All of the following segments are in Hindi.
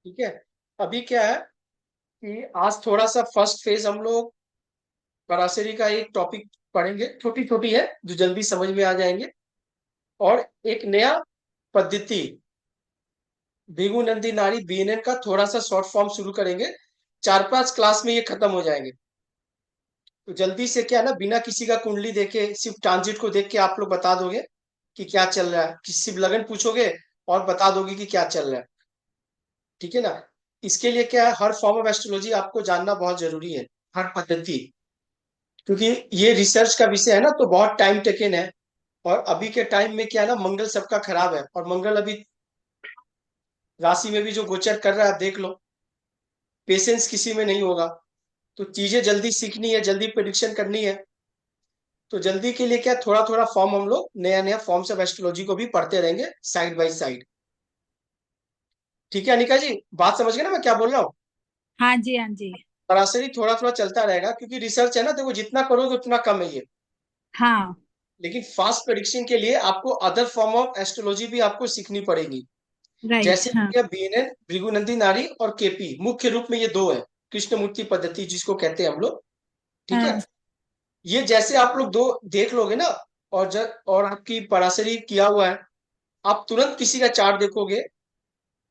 ठीक है। अभी क्या है कि आज थोड़ा सा फर्स्ट फेज हम लोग पराशरी का एक टॉपिक पढ़ेंगे, छोटी छोटी है जो जल्दी समझ में आ जाएंगे। और एक नया पद्धति भृगु नंदी नारी बीएनएन का थोड़ा सा शॉर्ट फॉर्म शुरू करेंगे। 4-5 क्लास में ये खत्म हो जाएंगे। तो जल्दी से क्या है ना, बिना किसी का कुंडली देखे सिर्फ ट्रांजिट को देख के आप लोग बता दोगे कि क्या चल रहा है, कि सिर्फ लगन पूछोगे और बता दोगे कि क्या चल रहा है। ठीक है ना। इसके लिए क्या है, हर फॉर्म ऑफ एस्ट्रोलॉजी आपको जानना बहुत जरूरी है, हर पद्धति। क्योंकि ये रिसर्च का विषय है ना, तो बहुत टाइम टेकन है। और अभी के टाइम में क्या है ना, मंगल सबका खराब है, और मंगल अभी राशि में भी जो गोचर कर रहा है, आप देख लो। पेशेंस किसी में नहीं होगा। तो चीजें जल्दी सीखनी है, जल्दी प्रिडिक्शन करनी है। तो जल्दी के लिए क्या, थोड़ा थोड़ा फॉर्म हम लोग नया नया फॉर्म्स ऑफ एस्ट्रोलॉजी को भी पढ़ते रहेंगे साइड बाय साइड। ठीक है अनिका जी, बात समझ गए ना मैं क्या बोल रहा हूँ। हाँ जी, हाँ जी। सरासरी थोड़ा थोड़ा चलता रहेगा, क्योंकि रिसर्च है ना, देखो जितना करोगे उतना कम है ये। हाँ। लेकिन फास्ट प्रेडिक्शन के लिए आपको अदर फॉर्म ऑफ एस्ट्रोलॉजी भी आपको सीखनी पड़ेगी। राइट। जैसे हो हाँ। गया बीएनएन, भृगुनंदी नारी और केपी, मुख्य रूप में ये दो है। कृष्णमूर्ति पद्धति जिसको कहते हैं हम लोग। ठीक है। हाँ। ये जैसे आप लोग दो देख लोगे ना, और आपकी पराशरी किया हुआ है, आप तुरंत किसी का चार्ट देखोगे,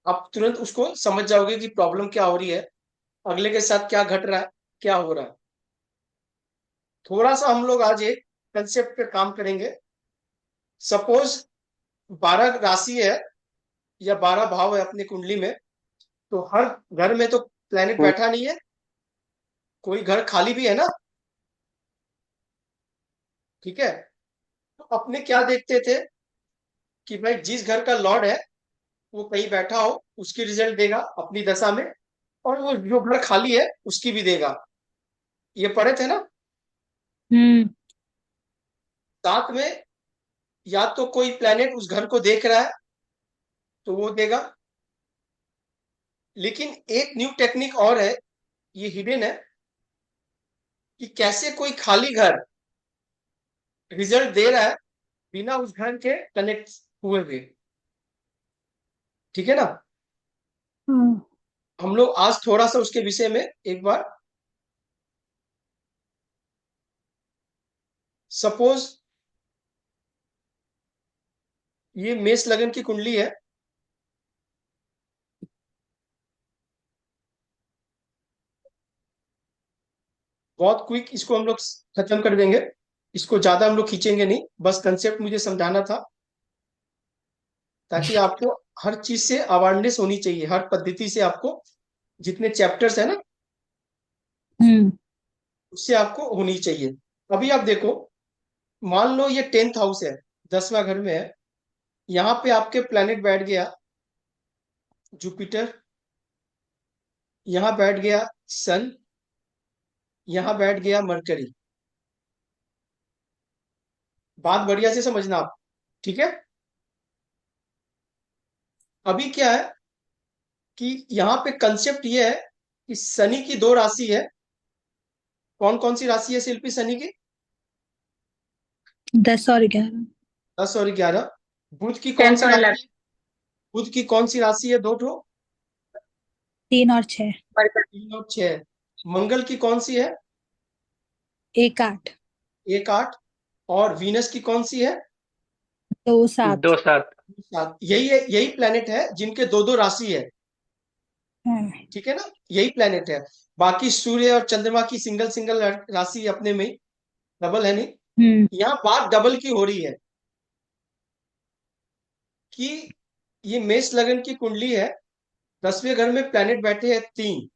आप तुरंत उसको समझ जाओगे कि प्रॉब्लम क्या हो रही है, अगले के साथ क्या घट रहा है, क्या हो रहा है। थोड़ा सा हम लोग आज एक कंसेप्ट पे काम करेंगे। सपोज 12 राशि है या 12 भाव है अपनी कुंडली में। तो हर घर में तो प्लेनेट बैठा नहीं है, कोई घर खाली भी है ना। ठीक है। तो अपने क्या देखते थे कि भाई जिस घर का लॉर्ड है वो कहीं बैठा हो, उसकी रिजल्ट देगा अपनी दशा में। और वो जो घर खाली है उसकी भी देगा। ये पढ़े थे ना। हम्म। साथ में या तो कोई प्लेनेट उस घर को देख रहा है तो वो देगा। लेकिन एक न्यू टेक्निक और है, ये हिडन है, कि कैसे कोई खाली घर रिजल्ट दे रहा है बिना उस घर के कनेक्ट हुए हुए। ठीक है ना। हम्म। हम लोग आज थोड़ा सा उसके विषय में एक बार, सपोज ये मेष लगन की कुंडली है। बहुत क्विक इसको हम लोग खत्म कर देंगे। इसको ज्यादा हम लोग खींचेंगे नहीं, बस कंसेप्ट मुझे समझाना था, ताकि आपको हर चीज से अवेयरनेस होनी चाहिए, हर पद्धति से आपको, जितने चैप्टर्स है ना हम्म। उससे आपको होनी चाहिए। अभी आप देखो, मान लो ये 10th हाउस है, 10वां घर में है। यहाँ पे आपके प्लेनेट बैठ गया जुपिटर, यहाँ बैठ गया सन, यहाँ बैठ गया मरकरी। बात बढ़िया से समझना आप। ठीक है। अभी क्या है कि यहाँ पे कंसेप्ट ये है कि शनि की दो राशि है। कौन कौन सी राशि है शिल्पी शनि की? 10 और 11। 10 और 11। बुध की कौन सी 10 और 11। राशि है? बुध की कौन सी राशि है, दो ठो? 3 और 6। 3 और 6। मंगल की कौन सी है? 1 8। 1 8। और वीनस की कौन सी है? 2 7। 2 7। 7। यही है, यही प्लेनेट है जिनके दो दो राशि है। हाँ। ठीक है ना। यही प्लेनेट है। बाकी सूर्य और चंद्रमा की सिंगल सिंगल राशि अपने में, डबल है नहीं। हम्म। यहाँ बात डबल की हो रही है कि ये मेष लगन की कुंडली है। 10वें घर में प्लेनेट बैठे हैं 3,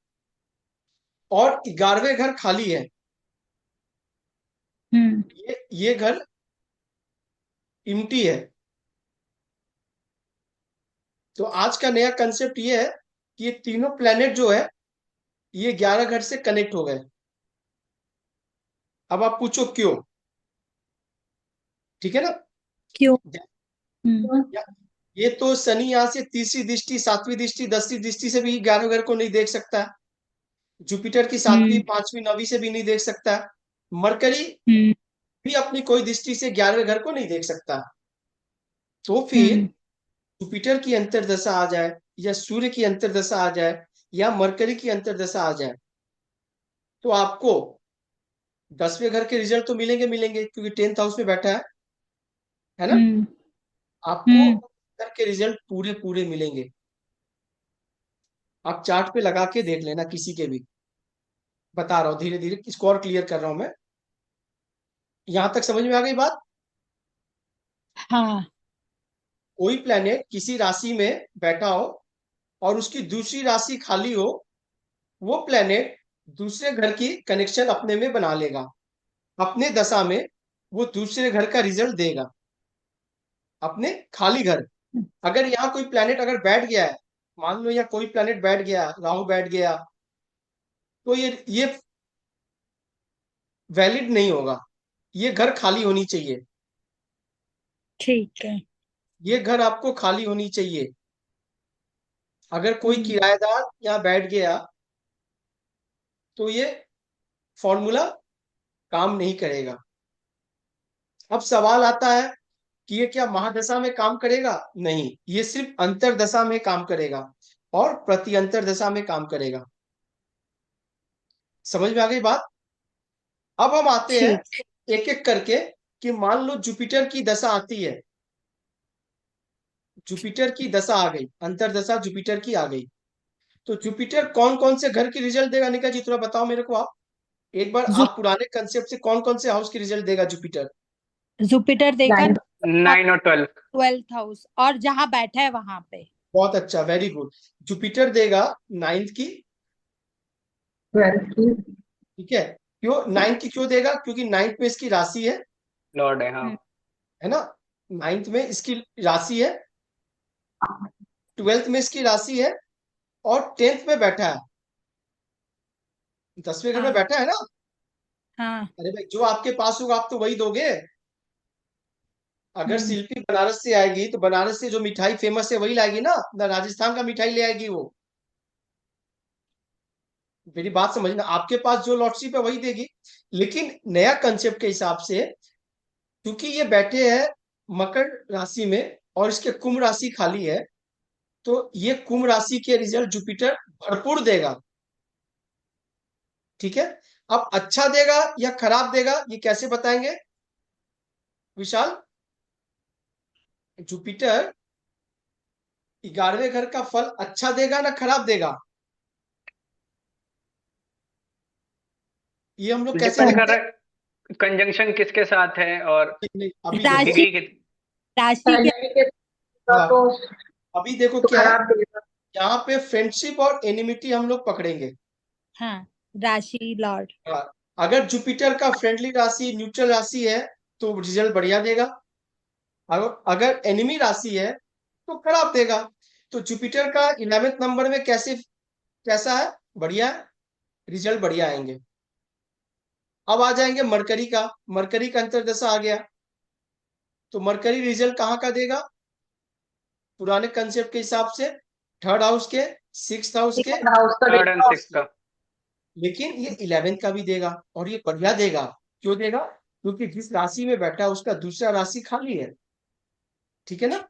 और 11वें घर खाली है। हम्म। ये घर इम्टी है। तो आज का नया कंसेप्ट ये है कि ये तीनों प्लेनेट जो है, ये 11 घर से कनेक्ट हो गए। अब आप पूछो क्यों। ठीक है ना। क्यों? हम्म। या- ये तो शनि यहाँ से तीसरी दृष्टि, सातवीं दृष्टि, 10वीं दृष्टि से भी 11 घर को नहीं देख सकता। जुपिटर की सातवीं, हम्म। पांचवीं, नौवीं से भी नहीं देख सकता। मरकरी हम्म। भी अपनी कोई दृष्टि से 11वें घर को नहीं देख सकता। तो फिर हम्म। जुपिटर की अंतर्दशा आ जाए, या सूर्य की अंतर्दशा आ जाए या मरकरी की अंतर्दशा आ जाए, तो आपको 10वें घर के रिजल्ट तो मिलेंगे मिलेंगे, क्योंकि 10th हाउस में बैठा है ना। हम्म। आपको हम्म। घर के रिजल्ट पूरे पूरे मिलेंगे। आप चार्ट पे लगा के देख लेना किसी के भी, बता रहा हूँ धीरे धीरे, इसको और क्लियर कर रहा हूं मैं। यहां तक समझ में आ गई बात। हाँ। कोई प्लेनेट किसी राशि में बैठा हो और उसकी दूसरी राशि खाली हो, वो प्लेनेट दूसरे घर की कनेक्शन अपने में बना लेगा, अपने दशा में वो दूसरे घर का रिजल्ट देगा, अपने खाली घर। अगर यहाँ कोई प्लेनेट अगर बैठ गया है, मान लो या कोई प्लेनेट बैठ गया, राहु बैठ गया, तो ये वैलिड नहीं होगा। ये घर खाली होनी चाहिए, ठीक है। ये घर आपको खाली होनी चाहिए। अगर कोई हम्म। किराएदार यहाँ बैठ गया तो ये फॉर्मूला काम नहीं करेगा। अब सवाल आता है कि ये क्या महादशा में काम करेगा? नहीं, ये सिर्फ अंतरदशा में काम करेगा और प्रति अंतरदशा में काम करेगा। समझ में आ गई बात। अब हम आते हैं ठीक। एक एक करके कि मान लो जुपिटर की दशा आती है, जुपिटर की दशा आ गई, अंतरदशा जुपिटर की आ गई, तो जुपिटर कौन कौन से घर की रिजल्ट देगा? निका जी थोड़ा बताओ मेरे को आप, एक बार जु, आप पुराने कंसेप्ट से कौन कौन से हाउस की रिजल्ट देगा जुपिटर? जुपिटर देगा 9 और 12। 12th हाउस, और जहां बैठा है वहां पे। बहुत अच्छा, वेरी गुड। जुपिटर देगा नाइन्थ की, 12 की ठीक है। क्यों नाइन्थ की क्यों देगा? क्योंकि नाइन्थ में इसकी राशि लॉर्ड है, हाँ। हम्म। है ना। नाइन्थ में इसकी राशि है, 12th में इसकी राशि है, और 10th में बैठा है, 10वें घर में हाँ। बैठा है ना। हाँ। अरे भाई जो आपके पास होगा आप तो वही दोगे। अगर हम्म। शिल्पी बनारस से आएगी तो बनारस से जो मिठाई फेमस है वही लाएगी ना, ना राजस्थान का मिठाई ले आएगी वो। मेरी बात समझना, आपके पास जो लॉटरी है वही देगी। लेकिन नया कंसेप्ट के हिसाब से, क्योंकि ये बैठे हैं मकर राशि में और इसके कुंभ राशि खाली है, तो ये कुंभ राशि के रिजल्ट जुपिटर भरपूर देगा। ठीक है। अब अच्छा देगा या खराब देगा ये कैसे बताएंगे विशाल? जुपिटर 11वें घर का फल अच्छा देगा ना खराब देगा, ये हम लोग कैसे डिपेंड कर देखते रहा है कंजंक्शन किसके साथ है और हैं? नहीं, अभी देखो। राशि, डिग्री कित राशि के। हाँ, तो अभी देखो तो क्या है, खराब देगा। यहाँ पे फ्रेंडशिप और एनिमिटी हम लोग पकड़ेंगे। हाँ, राशि लॉर्ड। हाँ, अगर जुपिटर का फ्रेंडली राशि न्यूट्रल राशि है तो रिजल्ट बढ़िया देगा, अगर अगर एनिमी राशि है तो खराब देगा। तो जुपिटर का 11वें नंबर में कैसा है? बढ़िया है, रिजल्ट बढ़िया आएंगे। अब आ जाएंगे मरकरी का, मरकरी का अंतर्दशा आ गया, तो मरकरी रिजल्ट कहाँ का देगा? पुराने कंसेप्ट के हिसाब से थर्ड हाउस के, सिक्स हाउस के, हाउस का eight third and house six के। का। लेकिन ये 11th का भी देगा, और ये बढ़िया देगा। क्यों देगा? क्योंकि जिस राशि में बैठा है उसका दूसरा राशि खाली है। ठीक है ना।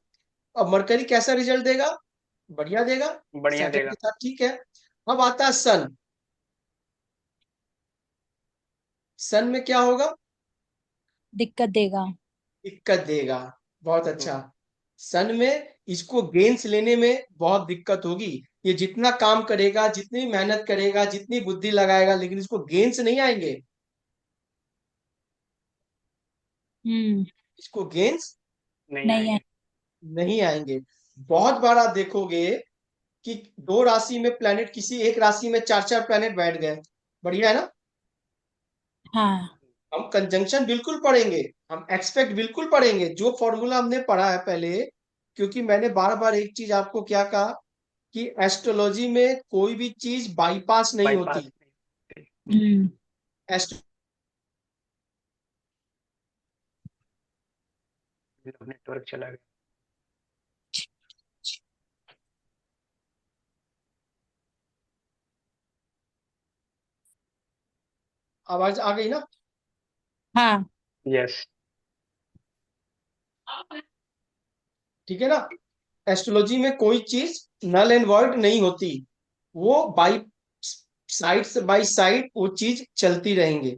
अब मरकरी कैसा रिजल्ट देगा? बढ़िया देगा, बढ़िया सेकंड देगा। के साथ, ठीक है। अब आता है सन। सन में क्या होगा? दिक्कत देगा। दिक्कत देगा। बहुत हम्म। अच्छा। सन में इसको गेंस लेने में बहुत दिक्कत होगी। ये जितना काम करेगा, जितनी मेहनत करेगा, जितनी बुद्धि लगाएगा, लेकिन इसको गेंस नहीं आएंगे। हम्म। इसको गेंस नहीं नहीं है। आएंगे। नहीं आएंगे। बहुत बार आप देखोगे कि दो राशि में प्लेनेट, किसी एक राशि में चार चार प्लेनेट बैठ गए, बढ़िया है ना। हाँ। हम कंजंक्शन बिल्कुल पढ़ेंगे, हम एक्सपेक्ट बिल्कुल पढ़ेंगे, जो फॉर्मूला हमने पढ़ा है पहले। क्योंकि मैंने बार बार एक चीज आपको क्या कहा कि एस्ट्रोलॉजी में कोई भी चीज बाईपास नहीं बाईपास होती। नहीं। हम्म। एस्ट नेटवर्क चला गया। आवाज आ गई ना? हाँ। यस। ठीक है ना। एस्ट्रोलॉजी में कोई चीज नल एंड वॉइड नहीं होती, वो बाई साइड से बाई साइड वो चीज चलती रहेंगे।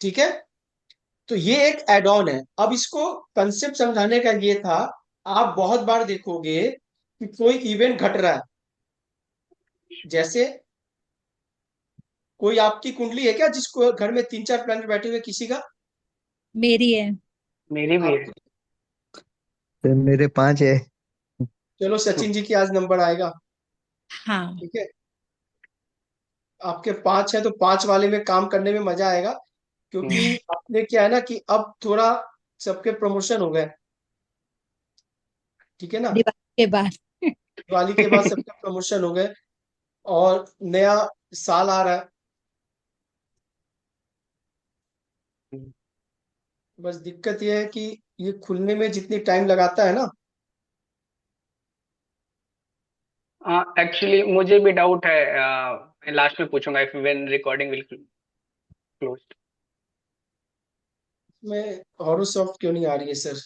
ठीक है, तो ये एक एड ऑन है। अब इसको कंसेप्ट समझाने का ये था, आप बहुत बार देखोगे कि कोई इवेंट घट रहा है, जैसे कोई आपकी कुंडली है क्या जिसको घर में तीन चार प्लैनेट बैठे हुए किसी का? मेरी है। मेरी भी है। आपकी? तो मेरे 5 है। चलो सचिन जी की आज नंबर आएगा। हाँ। ठीक है, आपके 5 है तो 5 वाले में काम करने में मजा आएगा, क्योंकि हम्म। अपने क्या है ना कि अब थोड़ा सबके प्रमोशन हो गए। ठीक है ना, दिवाली के बाद। दिवाली के बाद सबके प्रमोशन हो गए और नया साल आ रहा है। बस दिक्कत यह है कि ये खुलने में जितनी टाइम लगाता है ना। हाँ, एक्चुअली मुझे भी डाउट है, लास्ट में पूछूंगा if when recording will close. मैं हॉरोस्कोप क्यों नहीं आ रही है सर?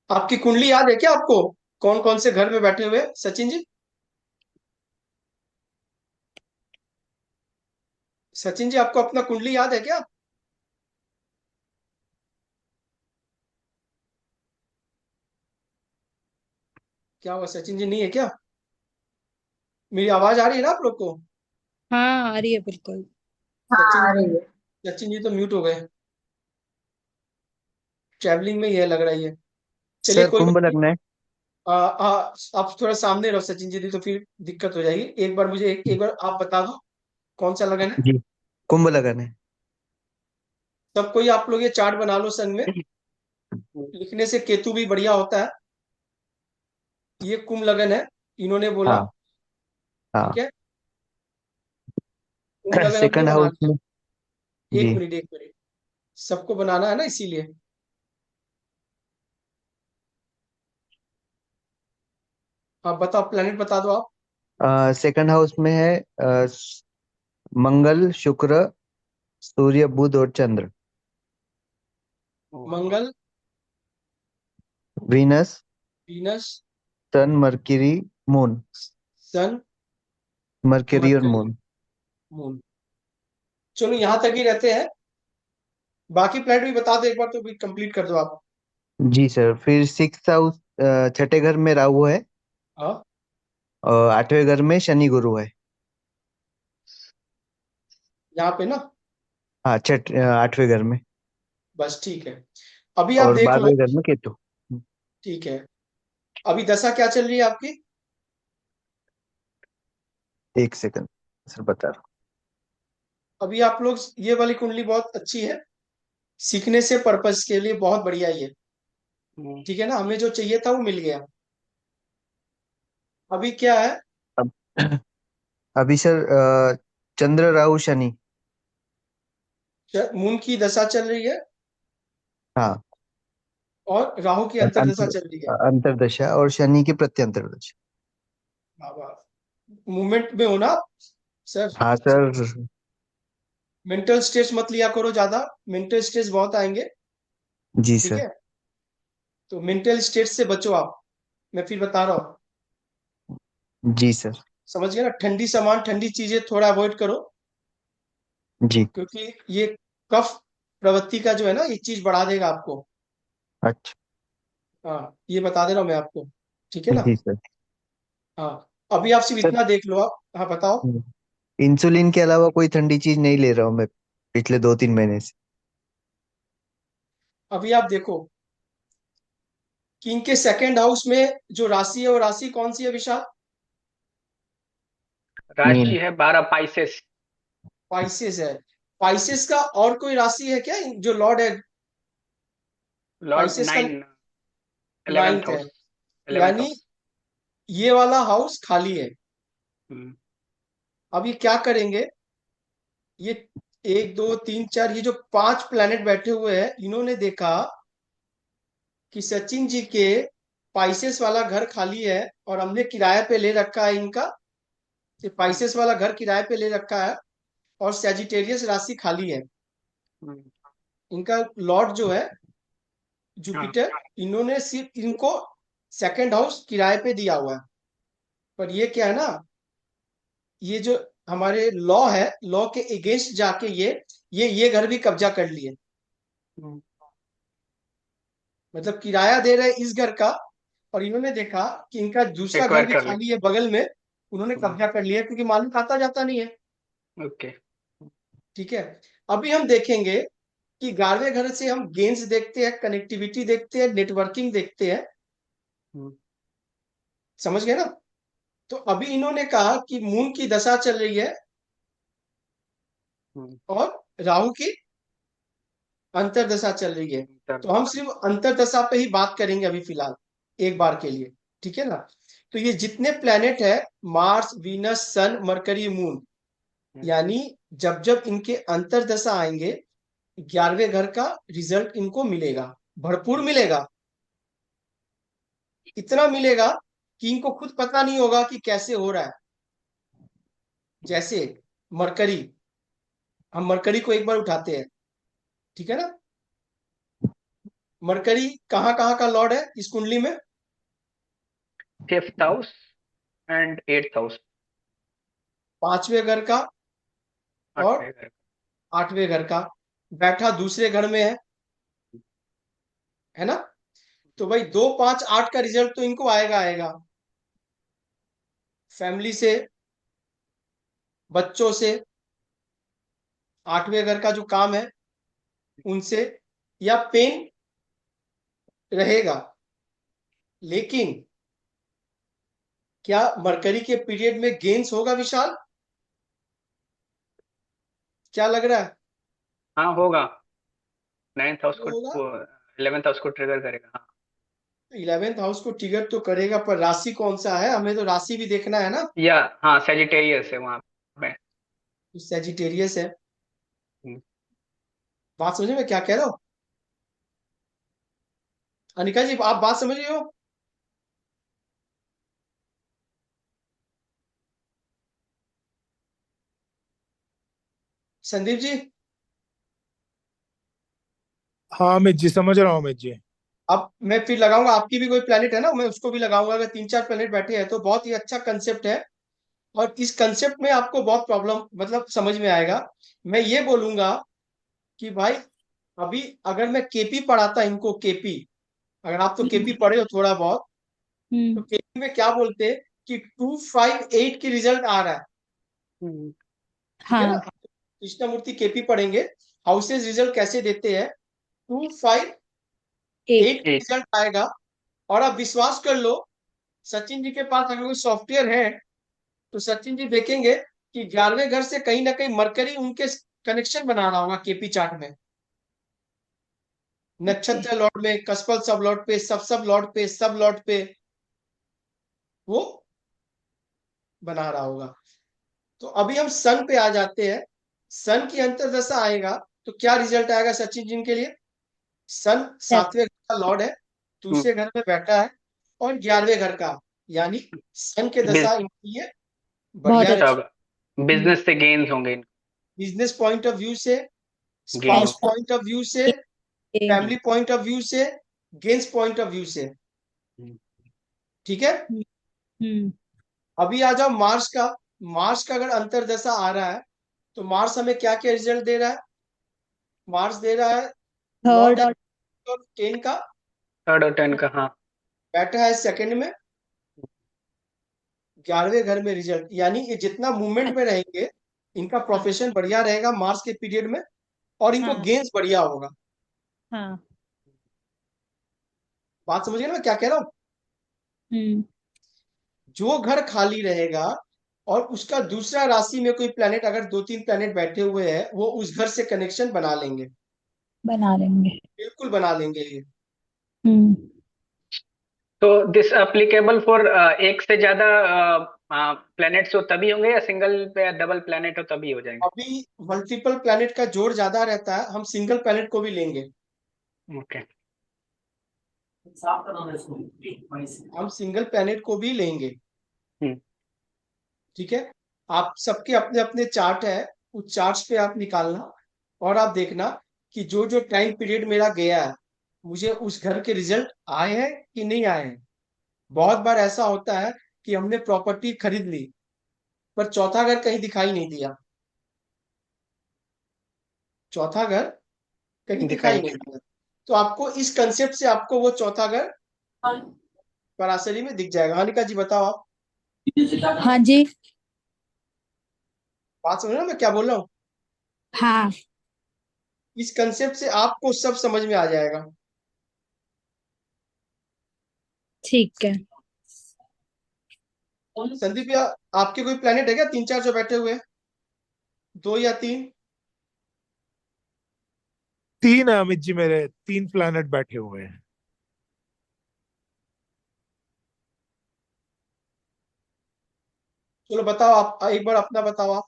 आपकी कुंडली याद है क्या आपको, कौन कौन से घर में बैठे हुए हैं, सचिन जी? सचिन जी आपको अपना कुंडली याद है क्या? क्या हुआ, सचिन जी नहीं है क्या? मेरी आवाज आ रही है ना आप लोग को? हाँ, आ रही है बिल्कुल। सचिन जी, सचिन जी तो म्यूट हो गए, ट्रैवलिंग में ही है लग रहा है। चलिए सर कोई कुंभ बात नहीं। लगना है। आप थोड़ा सामने रहो सचिन जी, नहीं तो फिर दिक्कत हो जाएगी। एक बार मुझे एक बार आप बता दो कौन सा लगन है। जी, कुंभ लगन है। तब कोई आप लोग ये चार्ट बना लो संग में, लिखने से केतु भी बढ़िया होता है। ये कुंभ लगन है, इन्होंने बोला। हाँ ठीक हाँ। है, कुंभ लगन हमने सेकंड बना हाउस लिया। में। एक जी मिनट एक मिनट, सबको बनाना है ना इसीलिए। आप बताओ, प्लेनेट बता दो आप। सेकंड हाउस में है मंगल, शुक्र, सूर्य, बुध और चंद्र। मंगल, वीनस, वीनस, सन, मरकरी, मून। सन, मरकरी और मरकरी, मून। मून। चलो यहाँ तक ही रहते हैं, बाकी प्लेनेट भी बता दो एक बार तो भी कंप्लीट कर दो आप। जी सर, फिर सिक्स हाउस, छठे घर में राहु है। हाँ, और आठवें घर में शनि गुरु है। यहाँ पे ना। हाँ, आठवें घर में। बस ठीक है, अभी आप और देख लो। 12वें घर में केतु। ठीक है, अभी दशा क्या चल रही है आपकी? एक सेकंड सर, बता रहा अभी आप लोग, ये वाली कुंडली बहुत अच्छी है, सीखने से पर्पस के लिए बहुत बढ़िया है ये। ठीक है ना, हमें जो चाहिए था वो मिल गया। अभी क्या है? हूँ। अब अभी सर चंद्र, राहु, शनि। मून की दशा चल रही है हाँ। और राहु की अंतर्दशा चल रही है। अंतरदशा और शनि की प्रत्यंतर दशा। मूवमेंट में हो ना आप, सर? हाँ सर। मेंटल स्ट्रेस मत लिया करो ज्यादा, मेंटल स्ट्रेस बहुत आएंगे। जी ठीक सर। है, तो मेंटल स्ट्रेस से बचो आप, मैं फिर बता रहा हूँ। जी सर। समझ गए ना, ठंडी सामान ठंडी चीजें थोड़ा अवॉइड करो, जी। क्योंकि ये कफ प्रवृत्ति का जो है ना ये चीज बढ़ा देगा आपको। अच्छा। हाँ, ये बता दे रहा हूँ मैं आपको। ठीक है ना। जी सर। हाँ, अभी आप सिर्फ सर, इतना देख लो आप। हाँ बताओ। इंसुलिन के अलावा कोई ठंडी चीज नहीं ले रहा हूँ मैं पिछले 2-3 महीने से। अभी आप देखो कि इनके सेकंड हाउस में जो राशि है वो राशि कौन सी है विशाल? मीन। राशि है 12 पाइसेस। पाइसेस है। पाइसेस का और कोई राशि है क्या जो लॉर्ड है? लॉर्ड पाइसेस का 9, 11th नाइन्थ है, हाउस। 11th यानी हाउस। ये वाला हाउस खाली है। हम्म। अब ये क्या करेंगे, ये एक दो तीन चार, ये जो 5 प्लैनेट बैठे हुए हैं, इन्होंने देखा कि सचिन जी के पाइसेस वाला घर खाली है और हमने किराए पे ले रखा है इनका, ये पाइसेस वाला घर किराए पे ले रखा है और सेजिटेरियस राशि खाली है। हम्म। इनका लॉर्ड जो है हाँ जुपिटर, इन्होंने सिर्फ इनको सेकंड हाउस किराए पे दिया हुआ है। पर ये क्या है ना, ये जो हमारे लॉ है, लॉ के अगेंस्ट जाके ये घर भी कब्जा कर लिए। हम्म, मतलब किराया दे रहे इस घर का, और इन्होंने देखा कि इनका दूसरा घर एक्वायर भी कर ले। खाली है बगल में, उन्होंने कब्जा कर लिया, क्योंकि मालिक आता जाता नहीं है। ओके। ठीक है। अभी हम देखेंगे कि 11वें घर से हम गेन्स देखते हैं, कनेक्टिविटी देखते हैं, नेटवर्किंग देखते हैं। हम्म, समझ गए ना? तो अभी इन्होंने कहा कि मून की दशा चल रही है हम्म, और राहु की अंतरदशा चल रही है। तो तब हम सिर्फ अंतरदशा पे ही बात करेंगे अभी फिलहाल, एक बार के लिए। ठीक है ना? तो ये जितने प्लेनेट है, मार्स, वीनस, सन, मरकरी, मून, यानी जब जब इनके अंतरदशा आएंगे, 11वें घर का रिजल्ट इनको मिलेगा, भरपूर मिलेगा। इतना मिलेगा कि इनको खुद पता नहीं होगा कि कैसे हो रहा है। जैसे मरकरी, हम मरकरी को एक बार उठाते हैं। ठीक है ना? मरकरी कहाँ कहाँ का लॉर्ड है इस कुंडली में? 5th house and 8th house. 5वें घर का और 8वें घर। 8वें घर का, बैठा दूसरे घर में है ना? तो भाई 2 5 8 का रिजल्ट तो इनको आएगा आएगा। फैमिली से, बच्चों से, 8वें घर का जो काम है उनसे, या पेन रहेगा। लेकिन क्या मरकरी के पीरियड में गेन्स होगा विशाल? क्या लग रहा है? हाँ होगा। 9th हाउस को होगा। वो 11th हाउस को ट्रिगर करेगा। हाँ 11th हाउस को ट्रिगर तो करेगा, पर राशि कौन सा है, हमें तो राशि भी देखना है ना। या हाँ सेजिटेरियस है वहां पे। तो सेजिटेरियस है। हम्म, बात समझे मैं क्या कह रहा हूँ? अनिका जी, आप बात समझ रहे हो? संदीप जी? हाँ अमित जी, समझ रहा हूँ अमित जी। अब मैं फिर लगाऊंगा, आपकी भी कोई प्लेनेट है ना, मैं उसको भी लगाऊंगा। अगर 3 4 प्लेनेट बैठे हैं तो बहुत ही अच्छा कंसेप्ट है। और इस कंसेप्ट में आपको बहुत प्रॉब्लम मतलब समझ में आएगा। मैं ये बोलूंगा कि भाई, अभी अगर मैं केपी पढ़ाता इनको, केपी, अगर आप तो केपी पढ़े हो थोड़ा बहुत, तो हम्म। केपी में क्या बोलते हैं कि 2 5 8 की रिजल्ट आ रहा है। हम्म, ठीक है ना? हाँ। कृष्णमूर्ति केपी पढ़ेंगे, हाउसेज रिजल्ट कैसे देते हैं, 2 5 8 एक। की 8। रिजल्ट आएगा। और आप विश्वास कर लो, सचिन जी के पास अगर कोई सॉफ्टवेयर है, तो सचिन जी देखेंगे कि 11वें घर से कहीं ना कहीं मरकरी उनके कनेक्शन बना रहा होगा केपी चार्ट में। ओके। नक्षत्र लॉर्ड में, कस्पल सब लॉर्ड पे, सब लॉर्ड पे, सब लॉर्ड पे वो बना रहा होगा। तो अभी हम सन पे आ जाते हैं। सन की अंतर्दशा आएगा तो क्या रिजल्ट आएगा सचिन जी के लिए? सन सेवन। 7वें घर का लॉर्ड है, दूसरे घर में बैठा है, और 11वें घर का, यानी सन के दशा इनके लिए बहुत बढ़िया अच्छा। अच्छा रहे। होगा। बिजनेस से गेन्स होंगे। बिजनेस पॉइंट ऑफ व्यू से, गेन स्पाउस होगा। पैसा। पॉइंट ऑफ व्यू से, हम्म। फैमिली पॉइंट ऑफ व्यू से, गेंस पॉइंट ऑफ व्यू से। हम्म, ठीक है। हम्म। अभी आ जाओ मार्स का। मार्स का अगर अंतरदशा आ रहा है, तो मार्स हमें क्या क्या रिजल्ट दे रहा है? मार्स दे रहा है थर्ड लॉर्ड और 10 का, 3rd और 10 का। हाँ बैठा है सेकंड में, 11वें घर में रिजल्ट, यानी ये जितना मूवमेंट में रहेंगे, इनका हाँ। प्रोफेशन बढ़िया रहेगा मार्स के पीरियड में, और इनको हाँ। गेंस बढ़िया होगा। हाँ। बात समझिए ना मैं क्या कह रहा हूँ? हम्म। जो घर खाली रहेगा और उसका दूसरा राशि में कोई प्लेनेट, अगर 2 3 प्लेनेट बैठे हुए हैं, वो उस घर से कनेक्शन बना लेंगे। बना लेंगे। बिल्कुल बना लेंगे ये। हम्म। तो दिस एप्लीकेबल फॉर एक से ज्यादा प्लैनेट्स हो तभी होंगे, या सिंगल पे या डबल प्लैनेट हो तभी हो जाएंगे? अभी मल्टीपल प्लैनेट का जोर ज्यादा रहता है, हम सिंगल प्लैनेट को भी लेंगे। ओके। हम सिंगल प्लैनेट को भी लेंगे। हम्म, ठीक है। आप सबके अपने अपने चार्ट है, उस चार्ट्स पे आप निकालना, और आप देखना कि जो जो टाइम पीरियड मेरा गया है, मुझे उस घर के रिजल्ट आए हैं कि नहीं आए हैं। बहुत बार ऐसा होता है कि हमने प्रॉपर्टी खरीद ली पर चौथा घर कहीं दिखाई नहीं दिया, चौथा घर कहीं दिखाई दिखाई नहीं दिया। तो आपको इस कंसेप्ट से आपको वो चौथा घर पराशरी में दिख जाएगा। हानिका जी बताओ आप, हाँ जी। बात समझ रहे हो मैं क्या बोल रहा हूँ? हाँ इस कंसेप्ट से आपको सब समझ में आ जाएगा। ठीक है। संदीप या आपके कोई प्लेनेट है क्या, तीन चार जो बैठे हुए हैं, दो या तीन? तीन है अमित जी, मेरे 3 प्लैनेट बैठे हुए हैं। चलो बताओ आप, एक बार अपना बताओ आप।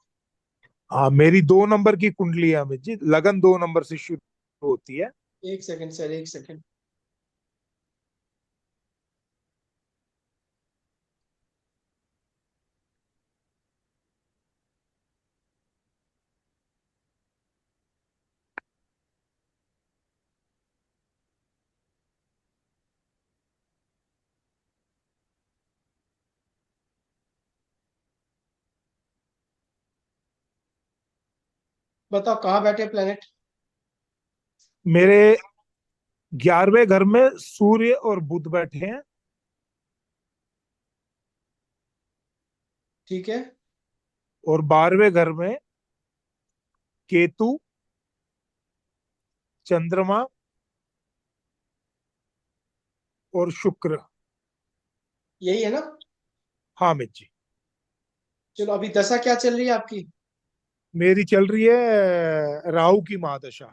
हाँ, मेरी 2 नंबर की कुंडली है अमित जी, लगन 2 नंबर से शुरू होती है। एक सेकंड सर, एक सेकंड। बताओ कहाँ बैठे प्लेनेट? मेरे 11वें घर में सूर्य और बुध बैठे हैं। ठीक है। और 12वें घर में केतु, चंद्रमा और शुक्र। यही है ना? हाँ अमित जी। चलो अभी दशा क्या चल रही है आपकी? मेरी चल रही है राहु की महादशा।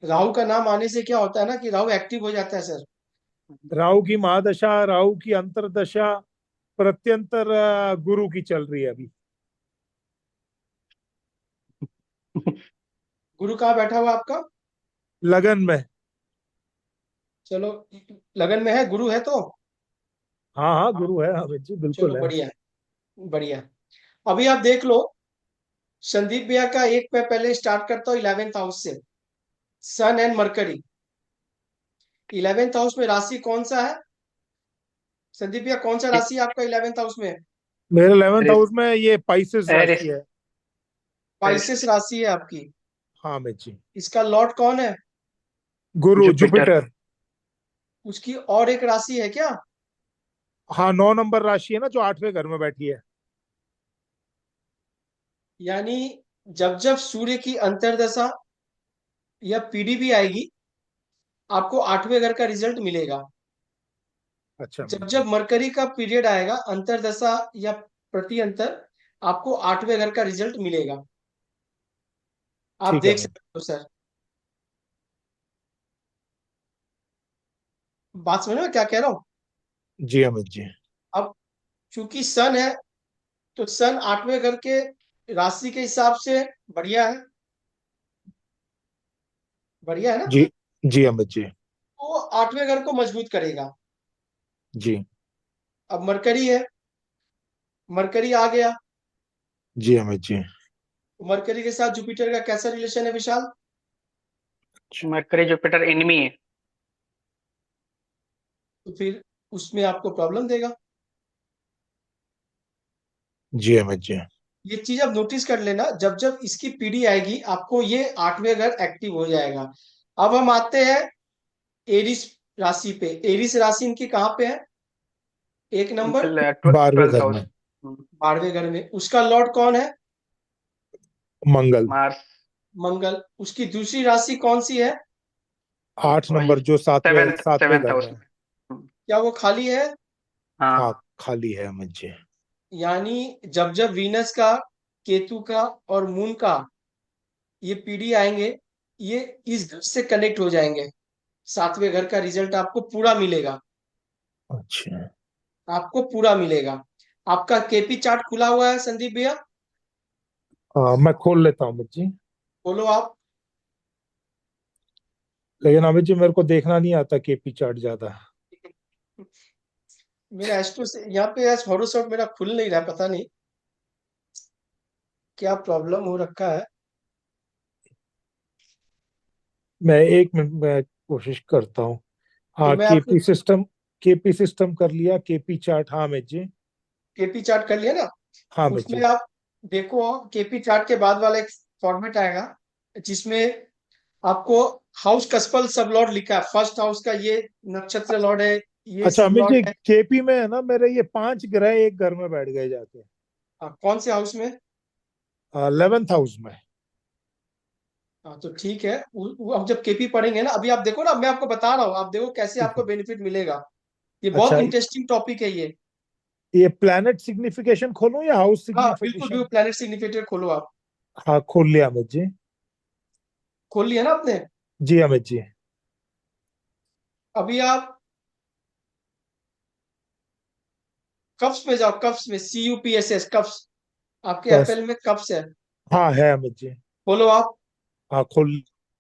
राहु का नाम आने से क्या होता है ना कि राहु एक्टिव हो जाता है सर। राहु की महादशा, राहु की अंतरदशा, प्रत्यंतर गुरु की चल रही है अभी। गुरु कहाँ बैठा हुआ है आपका? लगन में। चलो, लगन में है, गुरु है तो। हाँ हाँ, गुरु है अमित जी, चलो बिल्कुल है। बढ़िया है, बढ़िया है। अभी आप देख लो, संदीप भैया का एक मैं पहले स्टार्ट करता हूँ 11th हाउस से। सन एंड मरकरी 11th हाउस में राशि कौन सा है? संदीप भैया कौन सा राशि है आपका 11th हाउस में? मेरे 11th एरिस। हाउस में ये पाइसेस राशि एरिस। है। पाइसेस राशि है आपकी। हाँ अमित जी। इसका लॉर्ड कौन है? गुरु जुपिटर। जुपिटर। उसकी और एक राशि है क्या? हाँ, 9 नंबर राशि है ना, जो 8वें घर में बैठी है। यानी जब जब सूर्य की अंतर्दशा या पीढ़ी भी आएगी, आपको 8वें घर का रिजल्ट मिलेगा। अच्छा अमित जब जी। जब मरकरी का पीरियड आएगा, अंतर्दशा या प्रति अंतर, आपको 8वें घर का रिजल्ट मिलेगा। आप ठीक है देख अमित। सकते हो सर। बात समझ में क्या कह रहा हूँ? जी अमित जी। अब चूंकि सन है, तो सन 8वें घर के राशि के हिसाब से बढ़िया है, बढ़िया है ना? जी जी अमित जी। तो 8वें घर को मजबूत करेगा। जी अब मरकरी है, मरकरी आ गया। जी अमित जी। मरकरी के साथ जुपिटर का कैसा रिलेशन है विशाल? मरकरी जुपिटर एनिमी है। तो फिर उसमें आपको प्रॉब्लम देगा। जी अमित जी। ये चीज आप नोटिस कर लेना, जब जब इसकी पीढ़ी आएगी आपको ये 8वें घर एक्टिव हो जाएगा। अब हम आते हैं एरिस राशि पे। एरिस राशि इनकी कहाँ पे है? एक नंबर 12वें ट्वेल्थ घर हाउस। में। 12वें घर में। उसका लॉर्ड कौन है? मंगल। मार्स। मंगल। उसकी दूसरी राशि कौन सी है? 8 नंबर, वही जो सातवें सेवेंथ सातवें सेवेंथ घर हाउस में है। में। क्या वो खाली है? हाँ, हाँ। खाली है अमित जी। यानी जब जब वीनस का, केतु का और मून का ये पीढ़ी आएंगे, ये इस घर से कनेक्ट हो जाएंगे। 7वें घर का रिजल्ट आपको पूरा मिलेगा, अच्छा। आपको पूरा मिलेगा। आपका केपी चार्ट खुला हुआ है संदीप भैया? हाँ, मैं खोल लेता हूँ अमित जी। बोलो आप। लेकिन अमित जी, मेरे को देखना नहीं आता केपी चार्ट ज्यादा। मेरा एस्ट्रो से यहाँ पे आज फोटोशॉप मेरा खुल नहीं रहा, पता नहीं क्या प्रॉब्लम हो रखा है। मैं 1 मिनट में कोशिश करता हूँ। तो हाँ, मैं आपको केपी सिस्टम कर लिया, केपी चार्ट। हाँ अमित जी। केपी चार्ट कर लिया ना। हाँ अमित उसमें जी। आप देखो, केपी चार्ट के बाद वाला एक फॉर्मेट आएगा जिसमें आपको हाउस कस्पल सब लॉर्ड लिखा है। फर्स्ट हाउस का ये नक्षत्र लॉर्ड है, ये अच्छा सब अमित जी, लॉर्ड है। केपी में है ना, मेरे ये 5 ग्रह एक घर में बैठ गए जाके। कौन से हाउस में? 11th हाउस में। हाँ तो ठीक है, अब जब केपी पढ़ेंगे ना, अभी आप देखो ना, मैं आपको बता रहा हूँ, आप देखो कैसे ठीक आपको है। बेनिफिट मिलेगा। ये बहुत अच्छा, इंटरेस्टिंग टॉपिक है ये। ये प्लैनेट सिग्निफिकेशन खोलूं या हाउस हाँ बिल्कुल भी, सिग्निफिकेशन? प्लैनेट सिग्निफिकेटर खोलो आप। हाँ खोल लिया अमित जी। खोल लिया ना आपने? जी अमित जी। अभी आप कप्स में जाओ, कप्स में, CUPSS कप्स। आपके बस। एफएल में कप्स है। हाँ है अमित जी। खोलो आप। हाँ खोल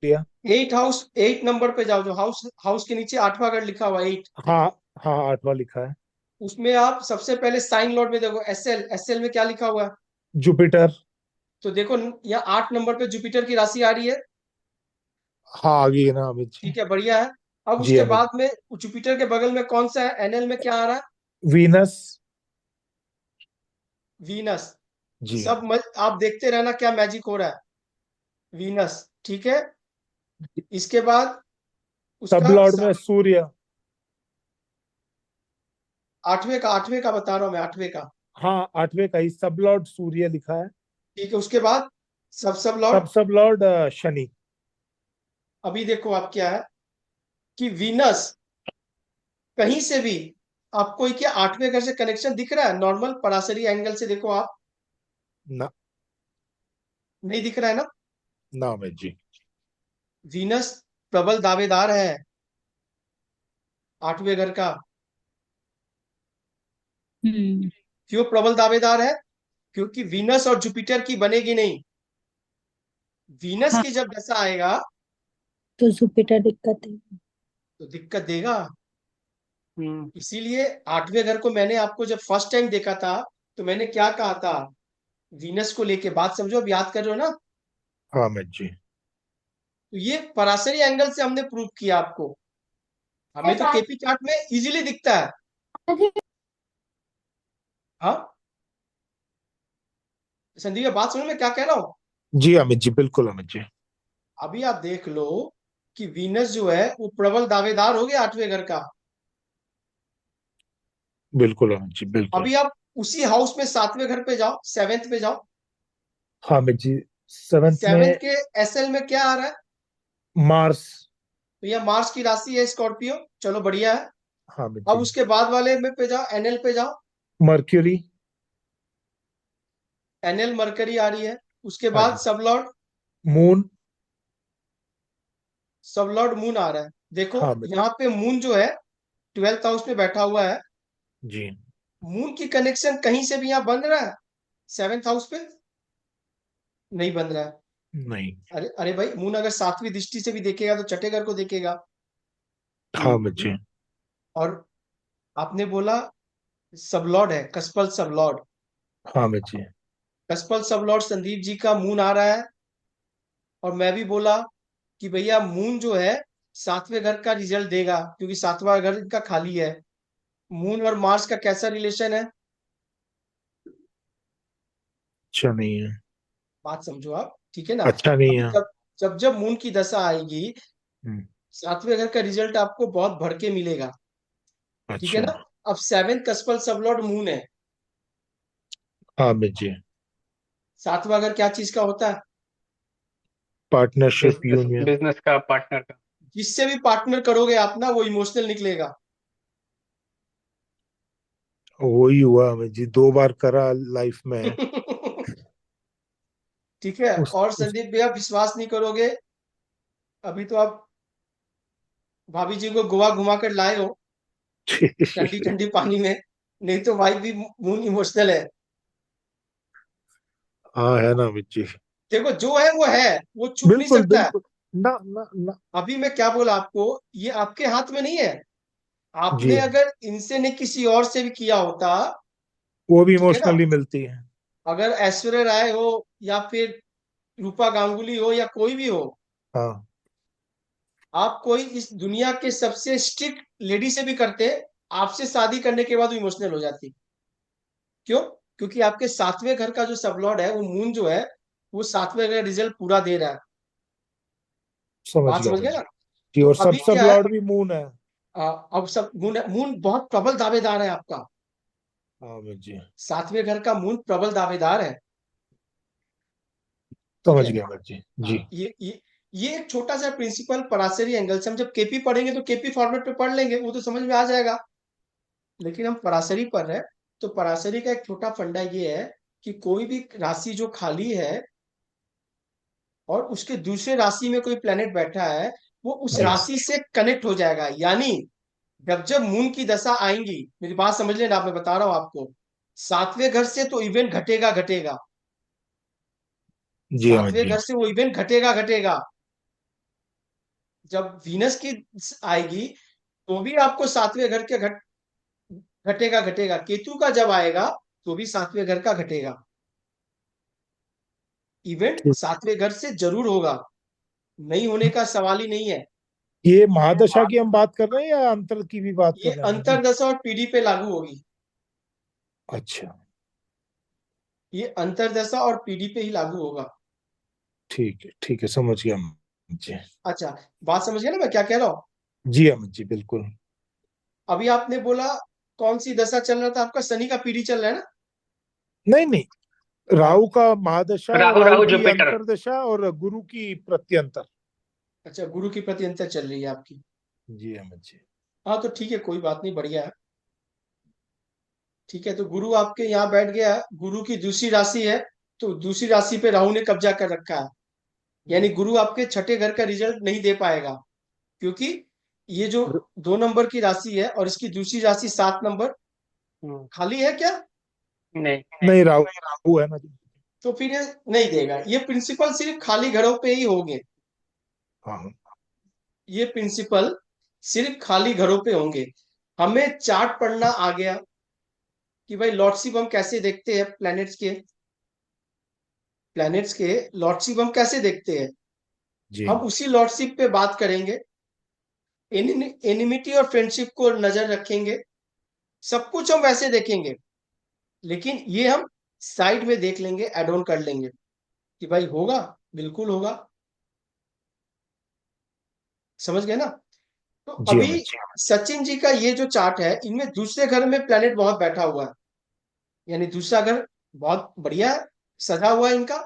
लिया। 8 हाउस, 8 नंबर पे जाओ, जो हाउस हाउस के नीचे 8वां घर लिखा हुआ है, 8। हाँ हाँ, 8वां लिखा है। उसमें आप सबसे पहले साइन लॉर्ड में देखो, SL, SL में क्या लिखा हुआ है? जुपिटर। तो देखो यहाँ 8 नंबर पे जुपिटर की राशि आ रही है। हाँ आ गई है ना अमित जी। ठीक है, बढ़िया है। अब जी उसके अमित। बाद में जुपिटर के बगल में कौन सा है? NL में क्या आ रहा है? वीनस। वीनस। जी। आप देखते रहना क्या मैजिक हो रहा है। वीनस, ठीक है। इसके बाद सब उसका लॉर्ड में सूर्य। 8वें का बता रहा हूं मैं, 8वें का। हाँ 8वें का ही सब लॉर्ड सूर्य लिखा है। ठीक है, उसके बाद सब लॉर्ड। सब लॉर्ड शनि। अभी देखो आप क्या है कि वीनस कहीं से भी आपको क्या 8वें घर से कनेक्शन दिख रहा है? नॉर्मल पराशरी एंगल से देखो आप, ना। नहीं दिख रहा है ना? ना अमित जी। वीनस प्रबल दावेदार है 8वें घर का। हम्म। क्यों प्रबल दावेदार है? क्योंकि वीनस और जुपिटर की बनेगी नहीं। वीनस हाँ, की जब दशा आएगा तो जुपिटर दिक्कत है। तो दिक्कत देगा। हम्म। इसीलिए 8वें घर को मैंने आपको जब फर्स्ट टाइम देखा था, तो मैंने क्या कहा था वीनस को लेके, बात समझो, अब याद कर रहे हो ना? हाँ अमित जी। तो ये पराशरी एंगल से हमने प्रूव किया आपको। हमें तो केपी चार्ट में इजीली दिखता है। हाँ संदीप, ये बात समझ में क्या कह रहा हूँ? जी अमित जी, बिल्कुल अमित जी। अभी आप देख लो कि वीनस जो है वो प्रबल दावेदार हो गया 8वें घर का। बिल्कुल अमित जी, बिल्कुल। अभी आप उसी हाउस में 7वें घर पे जाओ, 7th पे जाओ। हाँ अमित जी। 7th 7th में के SL में क्या आ रहा है? मार्स। तो यह मार्स की राशि है, स्कॉर्पियो। चलो बढ़िया है। हाँ अमित अब जी। उसके बाद वाले में पे जाओ, NL पे जाओ। मर्क्यूरी। NL मरकरी आ रही है। उसके हाँ बाद जी। Sublord, moon. सबलॉर्ड मून आ रहा है। देखो हाँ अमित यहाँ पे मून जो है 12th हाउस में बैठा हुआ है। जी। मून की कनेक्शन कहीं से भी यहाँ बन रहा है 7th हाउस पे? नहीं बन रहा है। नहीं। अरे अरे भाई, मून अगर 7वीं दृष्टि से भी देखेगा तो छठे घर को देखेगा। हाँ अमित जी। और आपने बोला सबलॉर्ड है, कस्पल सबलॉर्ड। हाँ अमित जी। कस्पल सबलॉर्ड संदीप जी का मून आ रहा है। और मैं भी बोला कि भैया मून जो है 7वें घर का रिजल्ट देगा, क्योंकि 7वां घर इनका खाली है। मून और मार्स का कैसा रिलेशन है? अच्छा नहीं है। बात समझो आप, ठीक है ना? अच्छा नहीं अब है। जब जब जब मून की दशा आएगी, हम्म, 7वें घर का रिजल्ट आपको बहुत भर के मिलेगा। ठीक है अच्छा। ना? अब 7th कस्पल सबलॉर्ड मून है। हाँ अमित जी। 7वां घर क्या चीज का होता है? Partnership business union. बिजनेस का, पार्टनर का। जिससे भी पार्टनर करोगे आप ना, वो इमोशनल निकलेगा। वही हुआ अमित जी, 2 बार करा लाइफ में। ठीक है। और उस संदीप भैया विश्वास नहीं करोगे, अभी तो आप भाभी जी को गोवा घुमा कर लाए हो ठंडी ठंडी पानी में, नहीं तो वाइफ भी मून इमोशनल है। हाँ है ना अमित जी। देखो जो है वो है, वो छुप नहीं बिल्कुल सकता है। बिल्कुल। ना ना ना। अभी मैं क्या बोला आपको, ये आपके हाथ में नहीं है। जी। आपने अगर इनसे ने किसी और से भी किया होता, वो भी ठीक है ना, इमोशनली मिलती है। अगर ऐश्वर्या राय हो या फिर रूपा गांगुली हो या कोई भी हो, हाँ आप कोई इस दुनिया के सबसे स्ट्रिक्ट लेडी से भी करते, आपसे शादी करने के बाद वो इमोशनल हो जाती। क्यों? क्योंकि आपके सातवें घर का जो सबलॉर्ड है, वो मून जो है, वो सातवें घर का रिजल्ट पूरा दे रहा है। समझ बात गया समझ मैं गए जी। ना? जी, तो और अभी सब क्या है, लॉर्ड भी मून है। अब सब मून बहुत प्रबल दावेदार है आपका। हाँ मैं जी, सातवें घर का मून प्रबल दावेदार है। ठीक समझ है। गया मैं जी। जी। हाँ, ये एक छोटा सा प्रिंसिपल पराशरी एंगल से हम जब केपी पढ़ेंगे तो केपी फॉर्मेट पे पढ़ लेंगे, वो तो समझ में आ जाएगा। लेकिन हम पराशरी पढ़ रहे हैं, तो पराशरी का एक छोटा फंडा ये है कि कोई भी राशि जो खाली है और उसके दूसरे राशि में कोई प्लेनेट बैठा है, वो उस जी। राशि से कनेक्ट हो जाएगा। यानी जब जब मून की दशा आएंगी, मेरी बात समझ लेना, मैं बता रहा हूं आपको, सातवें घर से तो इवेंट घटेगा घटेगा। जी अमित सातवें जी। घर से वो इवेंट घटेगा घटेगा। जब वीनस की आएगी तो भी आपको सातवें घर के घटेगा घटेगा। केतु का जब आएगा तो भी सातवें घर का घटेगा। इवेंट ठीक। सातवें घर से जरूर होगा, नहीं होने का सवाल ही नहीं है। ये महादशा की हम बात कर रहे हैं या अंतर की भी बात ये कर रहे हैं अमित जी? अंतरदशा और पीढ़ी पे लागू होगी। अच्छा, ये अंतरदशा और पीढ़ी पे ही लागू होगा। ठीक है, समझ गया अमित जी। अच्छा, बात समझ गए ना मैं क्या कह रहा हूँ? जी अमित जी, बिल्कुल। अभी आपने बोला कौन सी दशा चल रहा था आपका? शनि का पीढ़ी चल रहा है ना? नहीं नहीं, हाँ। राहु का महादशा, राहु राहु राहु की जुपिटर। अंतरदशा और गुरु की प्रत्यंतर। अच्छा, गुरु की प्रति अंतर चल रही है आपकी। जी अमित जी। हाँ तो ठीक है, कोई बात नहीं, बढ़िया है। ठीक है, तो गुरु आपके यहाँ बैठ गया, गुरु की दूसरी राशि है, तो दूसरी राशि पे राहु ने कब्जा कर रखा है। यानी गुरु आपके छठे घर का रिजल्ट नहीं दे पाएगा, क्योंकि ये जो 2 नंबर की राशि है और इसकी दूसरी राशि 7 नंबर हम्म, खाली है क्या? नहीं। नहीं, राहु है ना जी। तो फिर ये नहीं देगा। ये प्रिंसिपल सिर्फ खाली घरों पे ही होंगे। हाँ। ये प्रिंसिपल सिर्फ खाली घरों पे होंगे। हमें चार्ट पढ़ना आ गया कि भाई लॉर्डशिप हम कैसे देखते हैं, प्लैनेट्स के लॉर्डशिप हम कैसे देखते हैं। जी। हम उसी लॉर्डशिप पे बात करेंगे। एनिमिटी और फ्रेंडशिप को नजर रखेंगे। सब कुछ हम वैसे देखेंगे, लेकिन ये हम साइड में देख लेंगे, एड ऑन कर लेंगे कि भाई होगा, बिल्कुल होगा। समझ गए ना? तो जी अभी अमित जी। सचिन जी का ये जो चार्ट है, इनमें दूसरे घर में प्लेनेट बहुत बैठा हुआ है। यानी दूसरा घर बहुत बढ़िया है, सजा हुआ है इनका।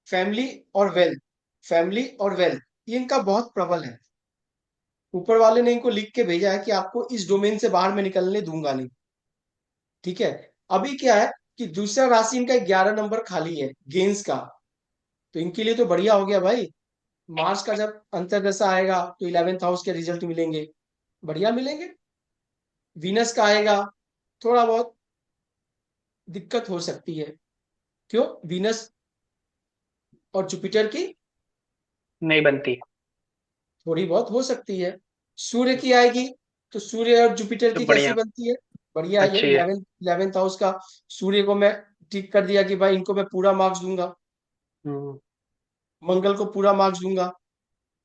फैमिली और वेल्थ, फैमिली और वेल्थ, ये इनका बहुत प्रबल है। ऊपर वाले ने इनको लिख के भेजा है कि आपको इस डोमेन से बाहर में निकलने दूंगा नहीं। ठीक है। अभी क्या है कि दूसरा राशि इनका 11 नंबर खाली है, गेंस का। तो इनके लिए तो बढ़िया हो गया भाई। मार्स का जब अंतर्दशा आएगा तो 11th हाउस के रिजल्ट मिलेंगे, बढ़िया मिलेंगे। वीनस का आएगा, थोड़ा बहुत दिक्कत हो सकती है। क्यों? वीनस और जुपिटर की नहीं बनती। थोड़ी बहुत हो सकती है। सूर्य की आएगी, तो सूर्य और जुपिटर तो की कैसी बढ़िया, बनती है? बढ़िया है। ये अच्छी है। 11th हाउस का सूर्य को मैं ठीक कर दिया कि भाई इनको मैं पूरा मार्क्स दूंगा। हम्म, मंगल को पूरा मार्क्स दूंगा,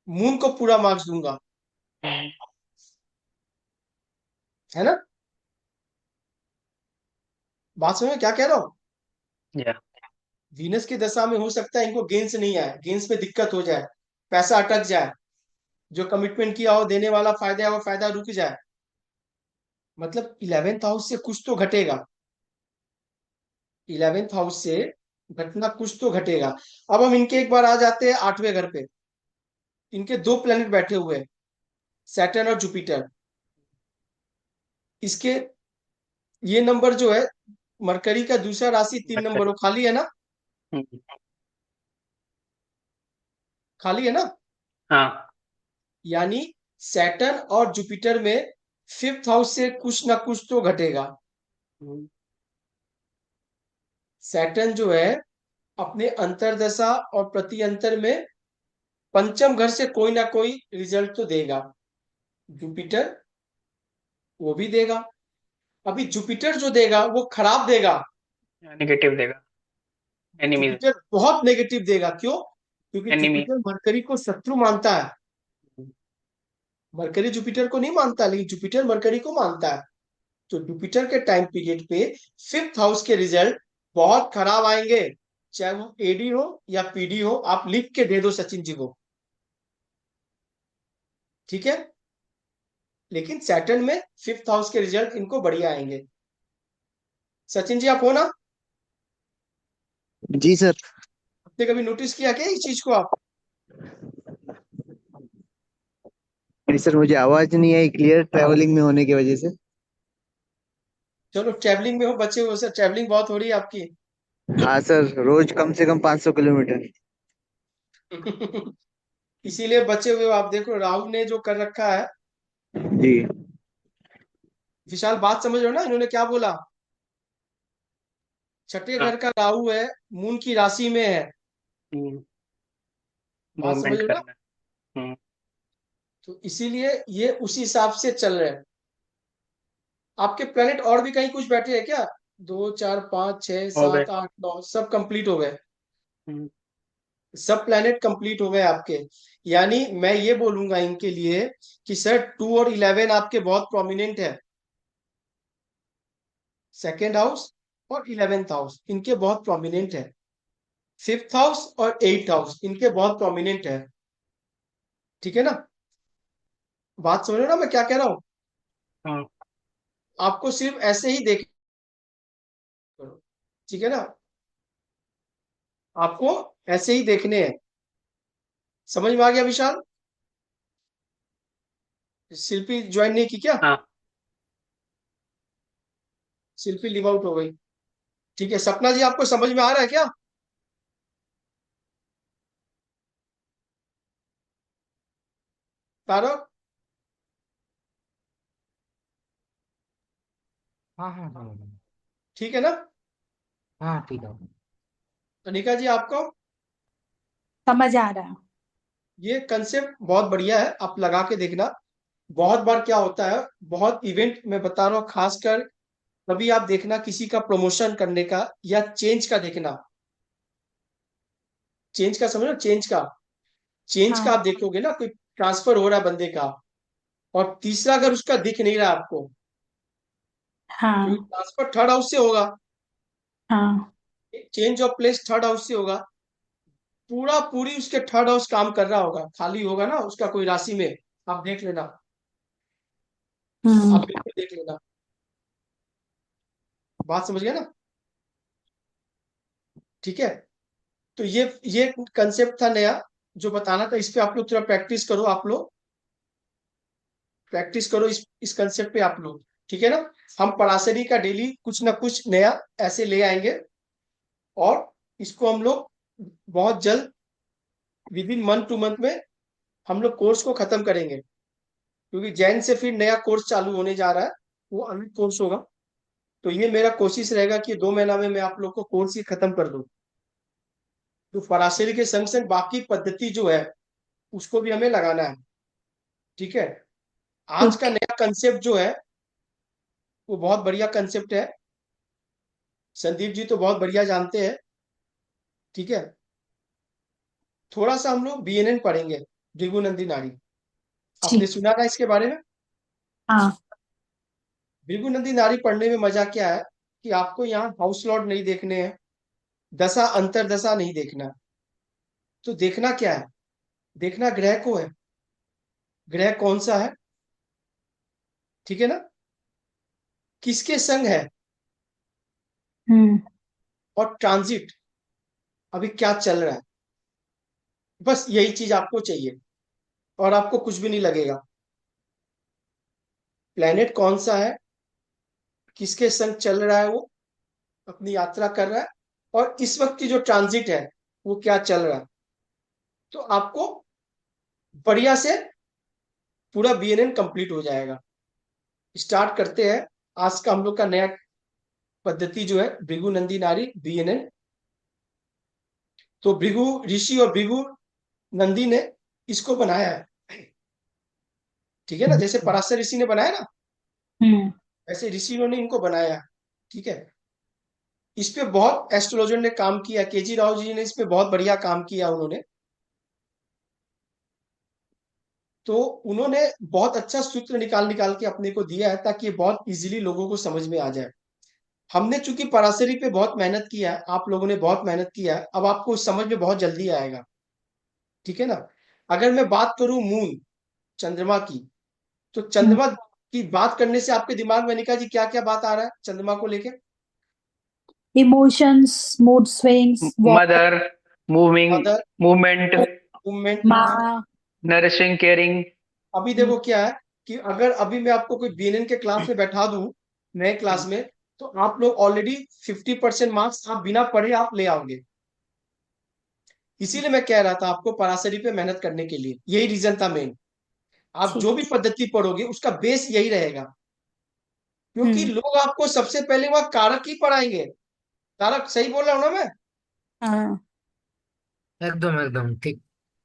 मून को पूरा मार्क्स दूंगा। हम्म, है ना? बात समझ में क्या कह रहा हूँ? या वीनस की दशा में हो सकता है इनको गेंस नहीं आए, गेंस में दिक्कत हो जाए, पैसा अटक जाए, जो कमिटमेंट किया हो देने वाला फायदा है वो फायदा रुक जाए। मतलब 11th हाउस से कुछ तो घटेगा, 11th हाउस से घटना कुछ तो घटेगा। अब हम इनके एक बार आ जाते हैं 8वें घर पे। इनके 2 प्लेनेट बैठे हुए हैं, सैटर्न और जुपिटर। इसके ये नंबर जो है, मरकरी का दूसरा राशि 3 नंबर, वो खाली है ना? हम्म, खाली है ना? हाँ। यानी सैटर्न और जुपिटर में 5th हाउस से कुछ ना कुछ तो घटेगा। हम्म, सैटर्न जो है अपने अंतरदशा और प्रति अंतर में पंचम घर से कोई ना कोई रिजल्ट तो देगा। जुपिटर वो भी देगा। अभी जुपिटर जो देगा वो खराब देगा। नेगेटिव देगा। एनिमीज। जुपिटर बहुत नेगेटिव देगा। क्यों? क्योंकि एनिमी। जुपिटर मरकरी को शत्रु मानता है। मरकरी जुपिटर को नहीं मानता, लेकिन जुपिटर मरकरी को मानता है। तो जुपिटर के टाइम पीरियड पे 5th हाउस के रिजल्ट बहुत खराब आएंगे, चाहे वो एडी हो या पीडी हो। आप लिख के दे दो सचिन जी को, ठीक है। लेकिन सैटर्न में 5th हाउस के रिजल्ट इनको बढ़िया आएंगे। सचिन जी आप हो ना? जी सर। आपने कभी नोटिस किया क्या इस चीज को आप? नहीं सर, मुझे आवाज नहीं आई क्लियर, ट्रैवलिंग में होने की वजह से। चलो ट्रैवलिंग में हो, बचे हो सर, ट्रैवलिंग बहुत हो रही है आपकी। हाँ सर, रोज कम से कम 500 किलोमीटर। इसीलिए बचे हुए हो आप। देखो राहुल ने जो कर रखा है। जी। विशाल बात समझ रहे हो ना, इन्होंने क्या बोला? छठे हाँ, घर का राहु है, मून की राशि में है। बात समझ मूवमेंट रहे हो ना? करना। हम्म, तो इसीलिए ये उसी हिसाब से चल रहे हैं। आपके प्लेनेट और भी कहीं कुछ बैठे हैं क्या? 2 4 5 6 हो गए। 7 8 9 सब कंप्लीट हो गए। हम्म, सब प्लेनेट कंप्लीट हो गए आपके। यानी मैं ये बोलूंगा इनके लिए कि सर 2 और 11 आपके बहुत प्रोमिनेंट है। सेकेंड हाउस और 11th हाउस इनके बहुत प्रोमिनेंट है। 5th हाउस और 8th हाउस इनके बहुत प्रोमिनेंट है। ठीक है ना? बात समझ रहे हो ना मैं क्या कह रहा हूं? हाँ, आपको सिर्फ ऐसे ही देख, ठीक है ना? आपको ऐसे ही देखने हैं। समझ में आ गया विशाल? शिल्पी ज्वाइन नहीं की क्या? हाँ। शिल्पी लिव आउट हो गई। ठीक है, सपना जी आपको समझ में आ रहा है क्या? तारक? हाँ हाँ हाँ। ठीक है ना? हाँ ठीक है। अनिका जी आपको समझ आ रहा है। ये कंसेप्ट बहुत बढ़िया है, आप लगा के देखना। बहुत बार क्या होता है, बहुत इवेंट मैं बता रहा हूँ, खासकर कभी आप देखना किसी का प्रमोशन करने का या चेंज का देखना। चेंज का समझो, चेंज का। चेंज का हाँ आप देखोगे ना, कोई ट्रांसफर हो रहा है बंदे का, और तीसरा अगर उसका दिख नहीं रहा आपको, क्योंकि हाँ ट्रांसफर थर्ड हाउस से होगा, हाँ। Change of place third house से होगा। पूरा पूरी उसके थर्ड हाउस काम कर रहा होगा, खाली होगा ना उसका कोई राशि में। आप देख लेना, हम्म। आप बिल्कुल देख लेना। बात समझ गए ना? ठीक है। तो ये कंसेप्ट था नया जो बताना था। इस पे आप लोग थोड़ा प्रैक्टिस करो, आप लोग प्रैक्टिस करो इस कंसेप्ट पे आप लोग। ठीक है ना? हम पराशरी का डेली कुछ ना कुछ नया ऐसे ले आएंगे, और इसको हम लोग बहुत जल्द with in month two month में हम लोग कोर्स को खत्म करेंगे। क्योंकि जैन से फिर नया कोर्स चालू होने जा रहा है, वो अलग कोर्स होगा। तो ये मेरा कोशिश रहेगा कि 2 महीना में मैं आप लोग को कोर्स ही खत्म कर दूं। तो पराशरी के संग संग बाकी पद्धति जो है उसको भी हमें लगाना है। ठीक है? आज का ठीक। नया कंसेप्ट जो है वो बहुत बढ़िया कंसेप्ट है। संदीप जी तो बहुत बढ़िया जानते हैं। ठीक है। थोड़ा सा हम लोग बीएनएन पढ़ेंगे, भृगुनंदी नाड़ी। आपने जी। सुना ना इसके बारे में? हाँ। भृगुनंदी नाड़ी पढ़ने में मजा क्या है कि आपको यहाँ हाउस लॉर्ड नहीं देखने हैं, दशा अंतरदशा नहीं देखना। तो देखना क्या है? देखना ग्रह को है, ग्रह कौन सा है। ठीक है ना? किसके संग है, हम्म। और ट्रांजिट अभी क्या चल रहा है। बस यही चीज आपको चाहिए, और आपको कुछ भी नहीं लगेगा। प्लेनेट कौन सा है, किसके संग चल रहा है, वो अपनी यात्रा कर रहा है, और इस वक्त की जो ट्रांजिट है वो क्या चल रहा है। तो आपको बढ़िया से पूरा बीएनएन कंप्लीट हो जाएगा। स्टार्ट करते हैं आज का हम लोग का नया पद्धति जो है, भृगु नंदी नारी बीएनएन। तो भृगु ऋषि और भृगु नंदी ने इसको बनाया है। ठीक है ना? जैसे पराशर ऋषि ने बनाया ना, हम्म। वैसे ऋषियों ने इनको बनाया है। ठीक है। इस पे बहुत एस्ट्रोलॉजर ने काम किया, केजी राव जी ने इस पे बहुत बढ़िया काम किया उन्होंने। तो उन्होंने बहुत अच्छा सूत्र निकाल निकाल के अपने को दिया है ताकि ये बहुत इजीली लोगों को समझ में आ जाए। हमने चूंकि पराशरी पे बहुत मेहनत किया है, आप लोगों ने बहुत मेहनत किया है, अब आपको समझ में बहुत जल्दी आएगा। ठीक है ना। अगर मैं बात करूं मून, चंद्रमा की, तो चंद्रमा की बात करने से आपके दिमाग में अनिका जी क्या क्या बात आ रहा है चंद्रमा को लेके? Emotions, mood swings, mother, moving, mother, movement, movement. माँ। Nourishing, caring. अभी देखो क्या है कि अगर अभी मैं आपको कोई बीएनएन के क्लास में बैठा दूं, नए क्लास में, तो आप लोग ऑलरेडी 50% मार्क्स आप बिना पढ़े आप ले आओगे। इसीलिए मैं कह रहा था आपको पराशरी पे मेहनत करने के लिए, यही रीजन था मेन। आप ठीक। जो भी पद्धति पढ़ोगे उसका बेस यही रहेगा, क्योंकि लोग आपको सबसे पहले वह कारक ही पढ़ाएंगे। तारक सही बोल रहा हूं ना मैं? हाँ। एकदम एकदम ठीक।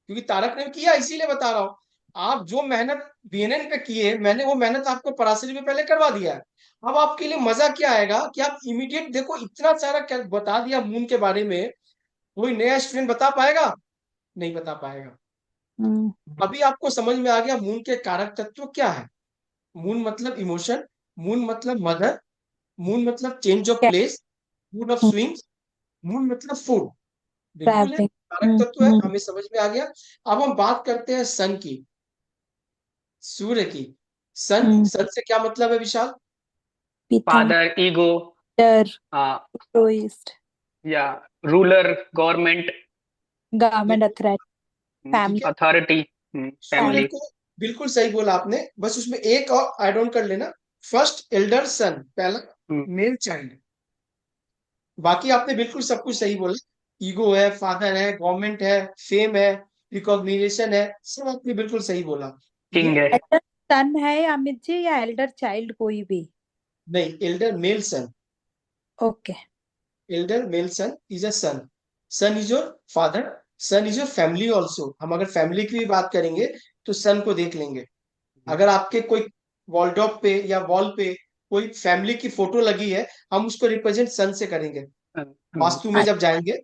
क्योंकि तारक ने किया, इसीलिए बता रहा हूं। आप जो मेहनत बीएनएन पे किए, मैंने वो मेहनत आपको पराशरी में पहले करवा दिया है। अब आपके लिए मजा क्या आएगा कि आप इमीडिएट देखो, इतना सारा क्या बता दिया मून के बारे में, कोई नया स्टूडेंट बता पाएगा? नहीं बता पाएगा। अभी आपको समझ में आ गया मून के कारक तत्व क्या है। मून मतलब इमोशन, मून मतलब मदर, मून मतलब change of place, mood off swings, moon मतलब फूड। बिल्कुल है, ट्रैवलिंग। कारक तत्व है, हमें समझ में आ गया। अब हम बात करते हैं सन की, सूर्य की। सन, सन से क्या मतलब है विशाल? फादर, ईगो, पीटर, या egoist, ruler, government, government authority, ठीक फैमिली, है, अथॉरिटी, फैमिली। बिल्कुल बिल्कुल सही बोला आपने। बस उसमें एक और ऐड ऑन कर लेना, फर्स्ट एल्डर सन, पहला मेल चाइल्ड। बाकी आपने बिल्कुल सब कुछ सही बोला। ईगो है, फादर है, गवर्नमेंट है, फेम है, रिकॉग्निशन है, सब आपने बिल्कुल सही बोला। किंग ये है। एल्डर सन है अमित जी या एल्डर चाइल्ड कोई भी? नहीं, elder male son, okay. Elder male son is a son. Son is your father, son is your family also. हम अगर फैमिली की भी बात करेंगे तो सन को देख लेंगे। अगर आपके कोई वॉलडॉप पे या वॉल पे कोई फैमिली की फोटो लगी है, हम उसको रिप्रेजेंट सन से करेंगे वास्तु में जब जाएंगे।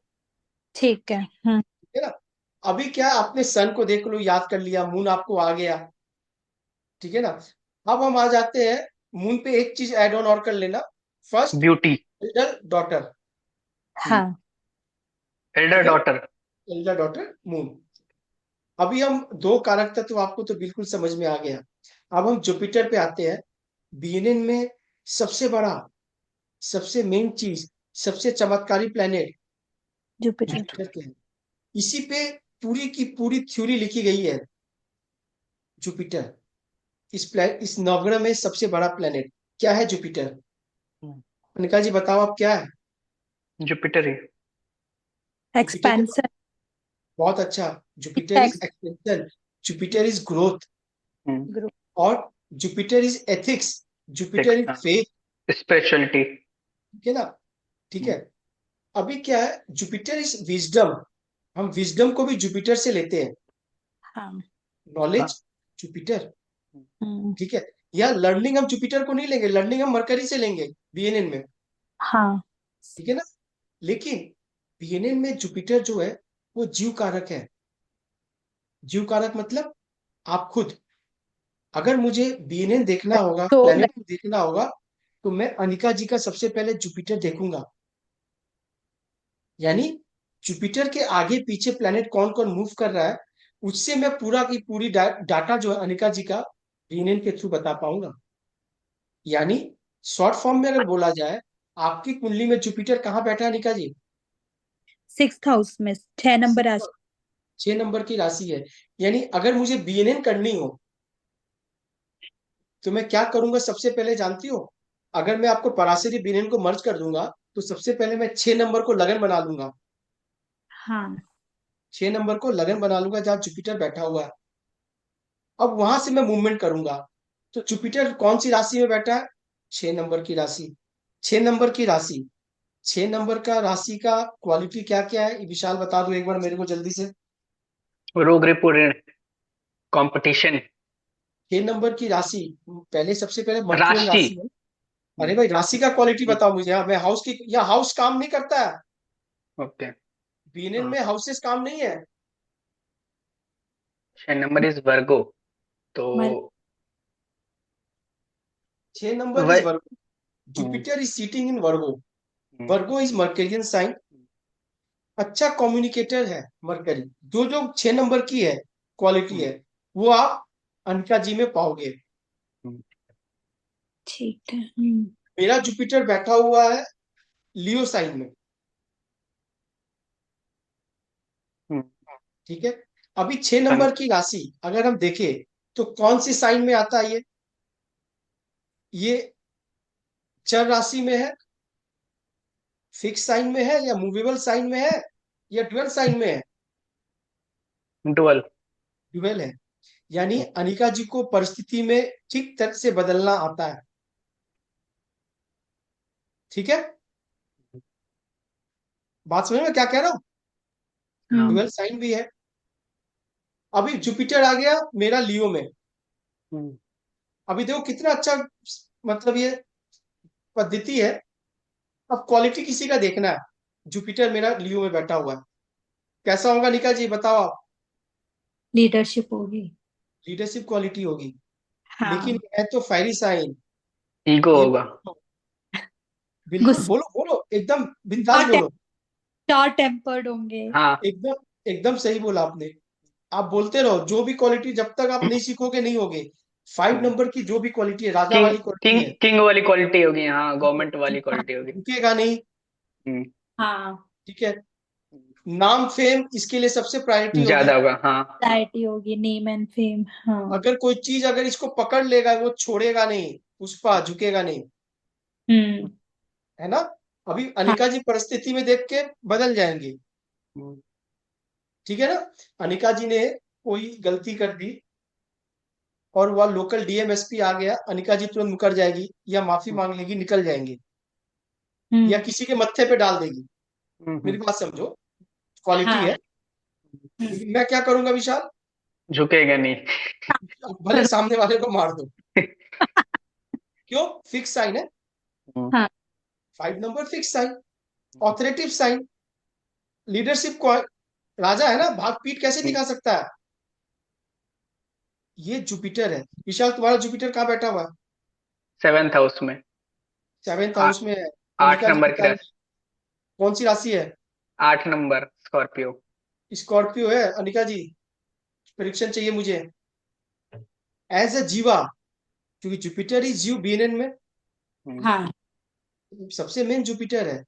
ठीक है। ठीक है ना। अभी क्या है, आपने सन को देख लो, याद कर लिया, मून आपको आ गया। ठीक है ना। अब हम आ जाते हैं मून पे, एक चीज ऐड ऑन और कर लेना, फर्स्ट ब्यूटी, एल्डर डॉटर। हाँ। एल्डर ठीक है, डॉटर। Elder daughter moon. अभी हम दो कारक तत्व आपको तो बिल्कुल समझ में आ गया। अब हम जुपिटर पे आते हैं। बीएनएन में सबसे बड़ा, सबसे मेन चीज, सबसे चमत्कारी प्लेनेट जुपिटर। जुपिटर के है। इसी पे पूरी की पूरी थ्योरी लिखी गई है। जुपिटर, इस नवग्रह में सबसे बड़ा प्लेनेट क्या है? जुपिटर। अनिका जी बताओ आप, क्या है? जुपिटर ही। जुपिटर के, एक्सपेंशन। बहुत अच्छा। Jupiter is expansion, Jupiter is growth, group. और Jupiter is ethics, Jupiter is faith. Speciality. ठीक है ना। ठीक है। अभी क्या है, जुपिटर इज विजडम, हम विजडम को भी जुपिटर से लेते हैं। हाँ। Knowledge Jupiter. हम्म। ठीक है। या लर्निंग हम जुपिटर को नहीं लेंगे, लर्निंग हम मरकरी से लेंगे बीएनएन में। हाँ। ठीक है ना। लेकिन बीएनएन में जुपिटर जो है वो जीव कारक है। जीव कारक मतलब आप खुद, अगर मुझे बीएनएन देखना होगा, तो प्लेनेट को देखना होगा, तो मैं अनिका जी का सबसे पहले जुपिटर देखूंगा। यानी जुपिटर के आगे पीछे प्लेनेट कौन कौन मूव कर रहा है, उससे मैं पूरा की पूरी डाटा जो है अनिका जी का बीएनएन के थ्रू बता पाऊंगा। यानी शॉर्ट फॉर्म में अगर बोला जाए, आपकी कुंडली में जुपिटर कहाँ बैठा है अनिका जी? 6th हाउस में 6 नंबर राशि। 6 नंबर की राशि है। यानी अगर मुझे बीएनएन करनी हो तो मैं क्या करूंगा सबसे पहले, जानती हो? अगर मैं आपको पराशरी बीएनएन को मर्ज कर दूंगा, तो सबसे पहले मैं 6 नंबर को लगन बना लूंगा। हाँ। 6 नंबर को लगन बना लूंगा जहां जुपिटर बैठा हुआ है। अब वहां से मैं मूवमेंट करूंगा। तो जुपिटर कौन सी राशि में बैठा है? 6 नंबर की राशि। 6 नंबर की राशि, 6 नंबर का राशि का क्वालिटी क्या क्या है, ये विशाल बता दो एक बार मेरे को जल्दी से। रोग रिपोर्ट, कंपटीशन। 6 नंबर की राशि, पहले सबसे पहले मर्क्यूरियन राशि। राशि है। अरे भाई, राशि का क्वालिटी बताओ मुझे। हाँ, मैं हाउस की, या हाउस काम नहीं करता है ओके। बीएनएन में, हाउसेस काम नहीं है। 6 नंबर इज वर्गो। तो मर 6 नंबर वह is Virgo. Jupiter is sitting in Virgo. Virgo is Mercurian sign. अच्छा कम्युनिकेटर है मरकरी। जो जो 6 नंबर की है क्वालिटी है, वो आप अनिका जी में पाओगे। ठीक है। मेरा जुपिटर बैठा हुआ है लियो साइन में। ठीक है। अभी 6 नंबर की राशि अगर हम देखें तो कौन सी साइन में आता है? ये चर राशि में है, फिक्स साइन में है, या मूवेबल साइन में है, या ड्यूअल साइन में है? डुअल। ड्यूअल है। यानी अनिका जी को परिस्थिति में ठीक तरह से बदलना आता है। ठीक है, बात समझ में क्या कह रहा हूं? ड्यूअल साइन भी है। अभी जुपिटर आ गया मेरा लियो में। अभी देखो कितना अच्छा, मतलब ये पद्धति है। अब क्वालिटी किसी का देखना है। जुपिटर मेरा लियो में बैठा हुआ है, कैसा होगा निका जी बताओ आप? लीडरशिप होगी। लीडरशिप क्वालिटी होगी। लेकिन हाँ। है तो फायरी साइन। ईगो ये होगा। बिल्कुल, गुस्सा बोलो बोलो, एकदम बिंदास बोलो। शॉर्ट टेम्पर्ड होंगे। हाँ। एकदम एकदम सही बोला आपने। आप बोलते रहो, जो भी क्वालिटी जब तक आप नहीं सीखोगे नहीं होगे। 5 नंबर की जो भी क्वालिटी है, राजा किंग वाली क्वालिटी किंग है। किंग वाली क्वालिटी होगी, हाँ, गवर्नमेंट वाली क्वालिटी होगी। रुकेगा नहीं। हम्म, हाँ। ठीक है। नाम फेम इसके लिए सबसे प्रायोरिटी होगी। ज्यादा होगा, हाँ। सोसाइटी होगी, नेम एंड फेम। हाँ। अगर कोई चीज अगर इसको पकड़ लेगा वो छोड़ेगा नहीं, पुष्पा झुकेगा नहीं। हम्म। है ना? अभी हाँ। अनिका जी परिस्थिति में देख के बदल जाएंगे। ठीक है ना? अनिका जी ने कोई गलती कर दी और वह लोकल डीएमएसपी आ गया, अनिका जी तुरंत मुकर जाएगी या माफी मांग लेगी, निकल जाएंगे, या किसी के मत्थे पे डाल देगी। मेरी बात समझो, क्वालिटी हाँ। है। लेकिन मैं क्या करूंगा विशाल? झुकेगा नहीं। भले सामने वाले को मार दो। क्यों? फिक्स साइन है। हाँ। 5 number fix sign, authoritative sign, leadership. राजा है ना, भाग पीट कैसे दिखा सकता है? ये जुपिटर है। विशाल तुम्हारा जुपिटर कहाँ बैठा हुआ है? 7th हाउस में। 7th आ- हाउस में है। 8 अनिका जी नंबर की राशि। बताइए कौन सी राशि है? 8 नंबर स्कॉर्पियो। स्कॉर्पियो है। अनिका जी परीक्षण चाहिए मुझे। एज अ जीवा, क्योंकि जुपिटर इज जीव बीएनएन में, हाँ। सबसे मेन जुपिटर है।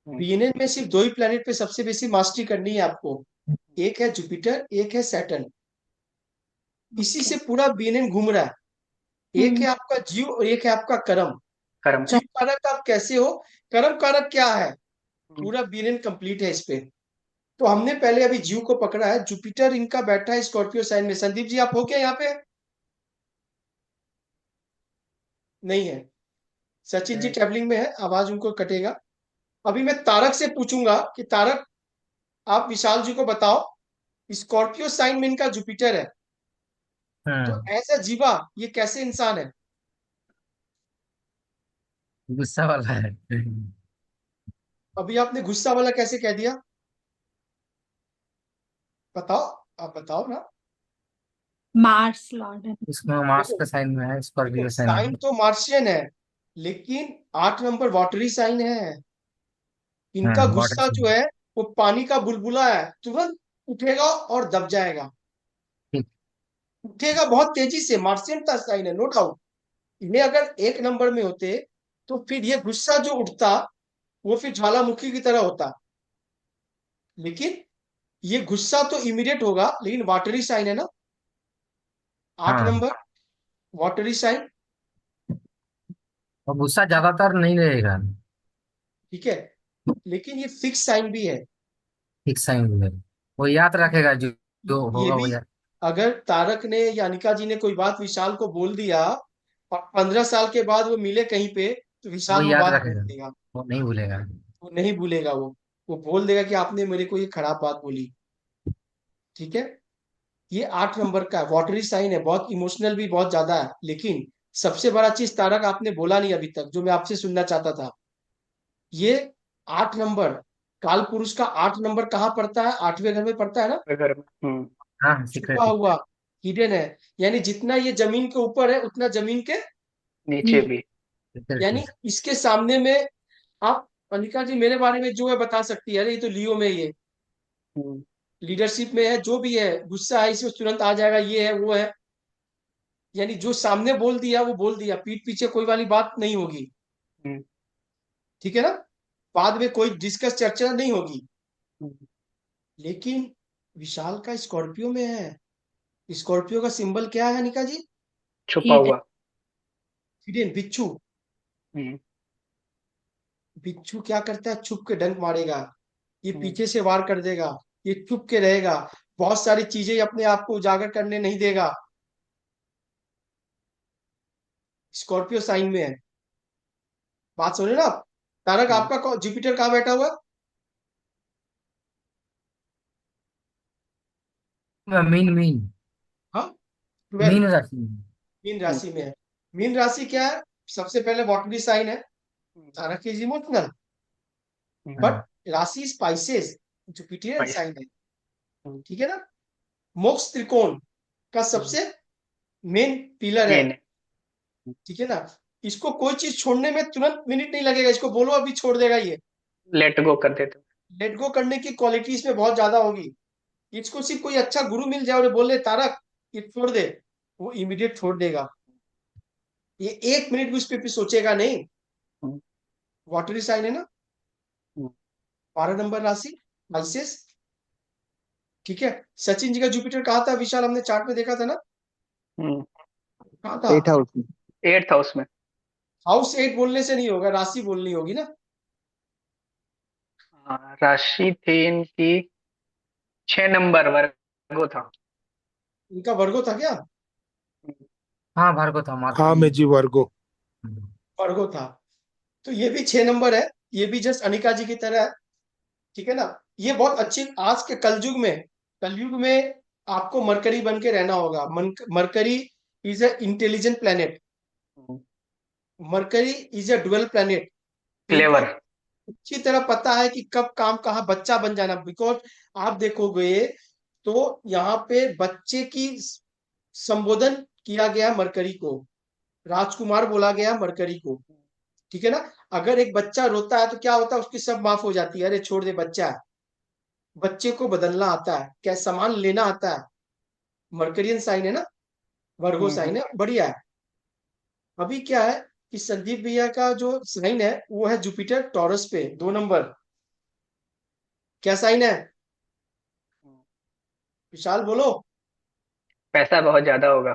बीएनएन में सिर्फ 2 ही प्लेनेट पे सबसे बेसी मास्टरी करनी है आपको, एक है जुपिटर, एक है सैटर्न। इसी से पूरा बीएनएन घूम रहा है। एक है आपका जीव और एक है आपका कर्म। कर्म। जीव कारक आप कैसे हो, कर्म कारक क्या है, पूरा बीएनएन कंप्लीट है इस पे। तो हमने पहले अभी जीव को पकड़ा है। जुपिटर इनका बैठा है स्कॉर्पियो साइन में। संदीप जी आप हो क्या यहाँ पे? नहीं है। सचिन जी ट्रैवलिंग में है, आवाज उनको कटेगा। अभी मैं तारक से पूछूंगा कि तारक आप विशाल जी को बताओ, स्कॉर्पियो साइन में इनका जुपिटर है, तो ऐसा जीवा ये कैसे इंसान है? गुस्सा वाला है। अभी आपने गुस्सा वाला कैसे कह दिया? बताओ, आप बताओ ना। मार्स लॉर्ड है। इसमें मार्स देखो का साइन में है, देखो, स्कॉर्पियो साइन साइन में। तो मार्शियन है, लेकिन 8 नंबर वाटरी साइन है। इनका वाटर गुस्सा जो साइन। है वो पानी का बुलबुला है, तुरंत उठेगा और दब जाएगा। ठीक। उठेगा बहुत तेजी से, मार्शियन का साइन है, नो डाउट। इन्हें अगर 1 नंबर में होते तो फिर ये गुस्सा जो उठता वो फिर ज्वालामुखी की तरह होता। लेकिन ये गुस्सा तो इमीडिएट होगा, लेकिन वाटरी साइन है ना, 8 हाँ, नंबर वाटरी साइन। और गुस्सा ज्यादातर नहीं रहेगा। ठीक है, लेकिन ये फिक्स साइन भी है। ठीक साइन भी है। वो याद रखेगा, जो जो ये होगा वो भी, याद। अगर तारक ने या अनिका जी ने कोई बात विशाल को बोल दिया और 15 साल के बाद वो मिले कहीं पे, तो वो विशाल वो याद बात बोल रखेगा, देगा। वो नहीं भूलेगा। वो नहीं भूलेगा। वो बोल देगा कि आपने मेरे को ये खराब बात बोली। ठीक है। ये 8 नंबर का वाटरी साइन है, बहुत इमोशनल भी बहुत ज्यादा है। लेकिन सबसे बड़ा चीज तारक आपने बोला नहीं अभी तक, जो मैं आपसे सुनना चाहता था। ये 8 नंबर, काल पुरुष का 8 नंबर कहाँ पड़ता है? 8वें घर में पड़ता है ना, अगर हाँ, छुपा सीक्रेट। हुआ, हिडन है। यानी जितना ये जमीन के ऊपर है उतना जमीन के नीचे भी। यानी इसके सामने में आप अनिका जी मेरे बारे में जो है बता सकती है, अरे ये तो लियो में ये हम्म, लीडरशिप में है, जो भी है गुस्सा है इसे तुरंत आ जाएगा, ये है वो है। यानी जो सामने बोल दिया वो बोल दिया, पीठ पीछे कोई वाली बात नहीं होगी। हम्म, ठीक है ना, बाद में कोई डिस्कस चर्चा नहीं होगी। हम्म। लेकिन विशाल का स्कॉर्पियो में है, स्कॉर्पियो का सिंबल क्या है अनिका जी? छुपा हीट। हुआ। हिडन, बिच्छू। हम्म, बिच्छू क्या करता है, छुप के डंक मारेगा, ये हम्म, पीछे से वार कर देगा, ये छुप के रहेगा, बहुत सारी चीजें अपने आप को उजागर करने नहीं देगा। स्कॉर्पियो साइन में है। बात सुन रहे ना आप? तारक हम्म। आपका जुपिटर कहाँ बैठा हुआ है? मीन मीन हाँ, 12। मीन राशि में। मीन राशि में है। मीन राशि क्या है? सबसे पहले वाटरी साइन है, तारक इज इमोशनल, बट हम्म, राशि स्पाइसेस, जुपिटर पैसा। साइन है। ठीक है ना, मोक्ष त्रिकोण का सबसे मेन पिलर है। मेन। ठीक है ना, इसको कोई चीज छोड़ने में तुरंत मिनट नहीं लगेगा, इसको बोलो अभी छोड़ देगा ये। लेट गो कर देते। लेट गो करने की क्वालिटी इसमें बहुत ज्यादा होगी। इसको सिर्फ कोई अच्छा गुरु मिल जाए और बोले तारक ये छोड़ दे, वो इमीडिएट छोड़ देगा। ये 1 मिनट भी उस पर भी सोचेगा नहीं। हम्म, वाटरी साइन है ना, हम्म, 12 नंबर राशि, आइसिस। ठीक है, सचिन जी का जुपिटर कहा था विशाल, हमने चार्ट में देखा था ना, हम्म। कहा था? 8 हाउस में। 8 हाउस में। हाउस 8 बोलने से नहीं होगा, राशि बोलनी होगी ना। हाँ, राशि थी इनकी 6 नंबर, वर्गो था। इनका वर्गो था क्या? हाँ भार्गव था, मार्क हाँ जी। में जी वर्गो। वर्गो था, तो ये भी 6 नंबर है, ये भी जस्ट अनिका जी की तरह है। ठीक है ना, ये बहुत अच्छी, आज के कलयुग में, कलयुग में आपको मरकरी बन के रहना होगा। Mercury is a intelligent planet, mercury is a dual planet. इनको क्लेवर। अच्छी तरह पता है कि कब काम कहाँ बच्चा बन जाना, बिकॉज आप देखोगे तो यहाँ पे बच्चे की संबोधन किया गया मरकरी को, राजकुमार बोला गया मरकरी को। ठीक है ना, अगर एक बच्चा रोता है तो क्या होता है, उसकी सब माफ हो जाती है, अरे छोड़ दे बच्चा है। बच्चे को बदलना आता है, क्या सामान लेना आता है। मर्करियन साइन है ना, वर्गो हम्म, साइन है, बढ़िया है। अभी क्या है कि संदीप भैया का जो साइन है वो है जुपिटर टॉरस पे 2 नंबर। क्या साइन है विशाल, बोलो। पैसा बहुत ज्यादा होगा,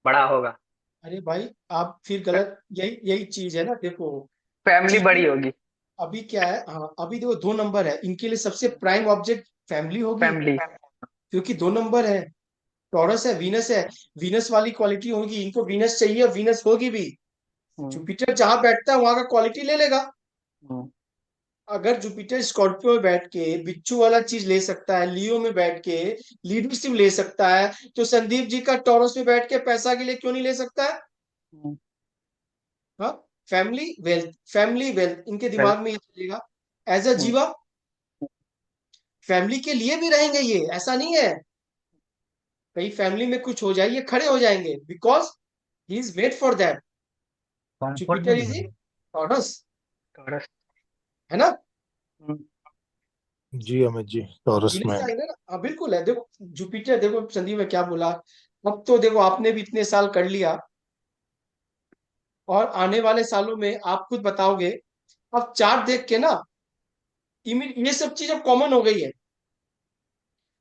बड़ा होगा। अरे भाई आप फिर गलत, यही यही चीज है ना, देखो फैमिली चीजें। बड़ी होगी। अभी क्या है, हाँ अभी देखो 2 नंबर है, इनके लिए सबसे प्राइम ऑब्जेक्ट फैमिली होगी, फैमिली। क्योंकि 2 नंबर है, टॉरस है, वीनस है, वीनस वाली क्वालिटी होगी, इनको वीनस चाहिए, वीनस होगी भी। हम्म, जुपिटर जहां बैठता है वहां का क्वालिटी ले लेगा। हम्म, अगर जुपिटर स्कॉर्पियो में बैठ के बिच्छू वाला चीज ले सकता है, लियो में बैठ के लीडरशिप ले सकता है, तो संदीप जी का टॉरस में बैठ के पैसा के लिए क्यों नहीं ले सकता है? हम्म। हाँ, फैमिली वेल्थ, फैमिली वेल्थ इनके वेल। दिमाग में ये चलेगा। एज अ हम्म, जीवा फैमिली के लिए भी रहेंगे, ये ऐसा नहीं है कहीं फैमिली में कुछ हो जाए ये खड़े हो जाएंगे, because he is made for that. Comfort में जुपिटर इज इन रहेंगे। Taurus, taurus. है ना। हम्म, जी अमित जी, टॉरस वीनस में। साइन है ना, हाँ बिल्कुल है। देखो जुपिटर, देखो संदीप ने क्या बोला, अब तो देखो आपने भी इतने साल कर लिया, और आने वाले सालों में आप खुद बताओगे। अब चार्ट देख के ना, ये सब चीज अब कॉमन हो गई है,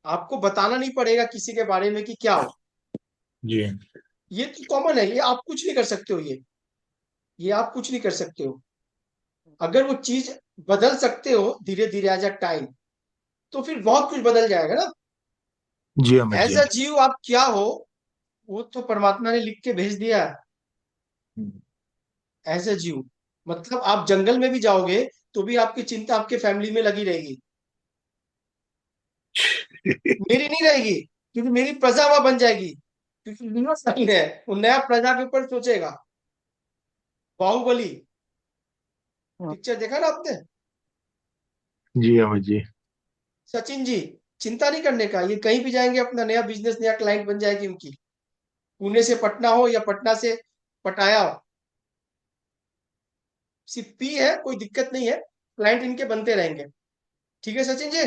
आपको बताना नहीं पड़ेगा किसी के बारे में कि क्या हो। जी ये तो कॉमन है, ये आप कुछ नहीं कर सकते हो, ये आप कुछ नहीं कर सकते हो। अगर वो चीज बदल सकते हो धीरे धीरे एज अ टाइम, तो फिर बहुत कुछ बदल जाएगा ना। जी अमित एज जी। अ जीव आप क्या हो, वो तो परमात्मा ने लिख के भेज दिया है। एज अ जीव मतलब आप जंगल में भी जाओगे तो भी आपकी चिंता आपके फैमिली में लगी रहेगी, मेरी नहीं रहेगी, क्योंकि मेरी प्रजा वहां बन जाएगी, क्योंकि लियो साइन है, वो नया प्रजा के ऊपर सोचेगा। बाहुबली हम्म। पिक्चर देखा ना आपने? जी अमित जी। सचिन जी चिंता नहीं करने का, ये कहीं भी जाएंगे अपना नया बिजनेस, नया क्लाइंट बन जाएगी उनकी। पुणे से पटना हो या पटना से पटाया हो, सिर्फ पी है, कोई दिक्कत नहीं है, क्लाइंट इनके बनते रहेंगे। ठीक है सचिन जी,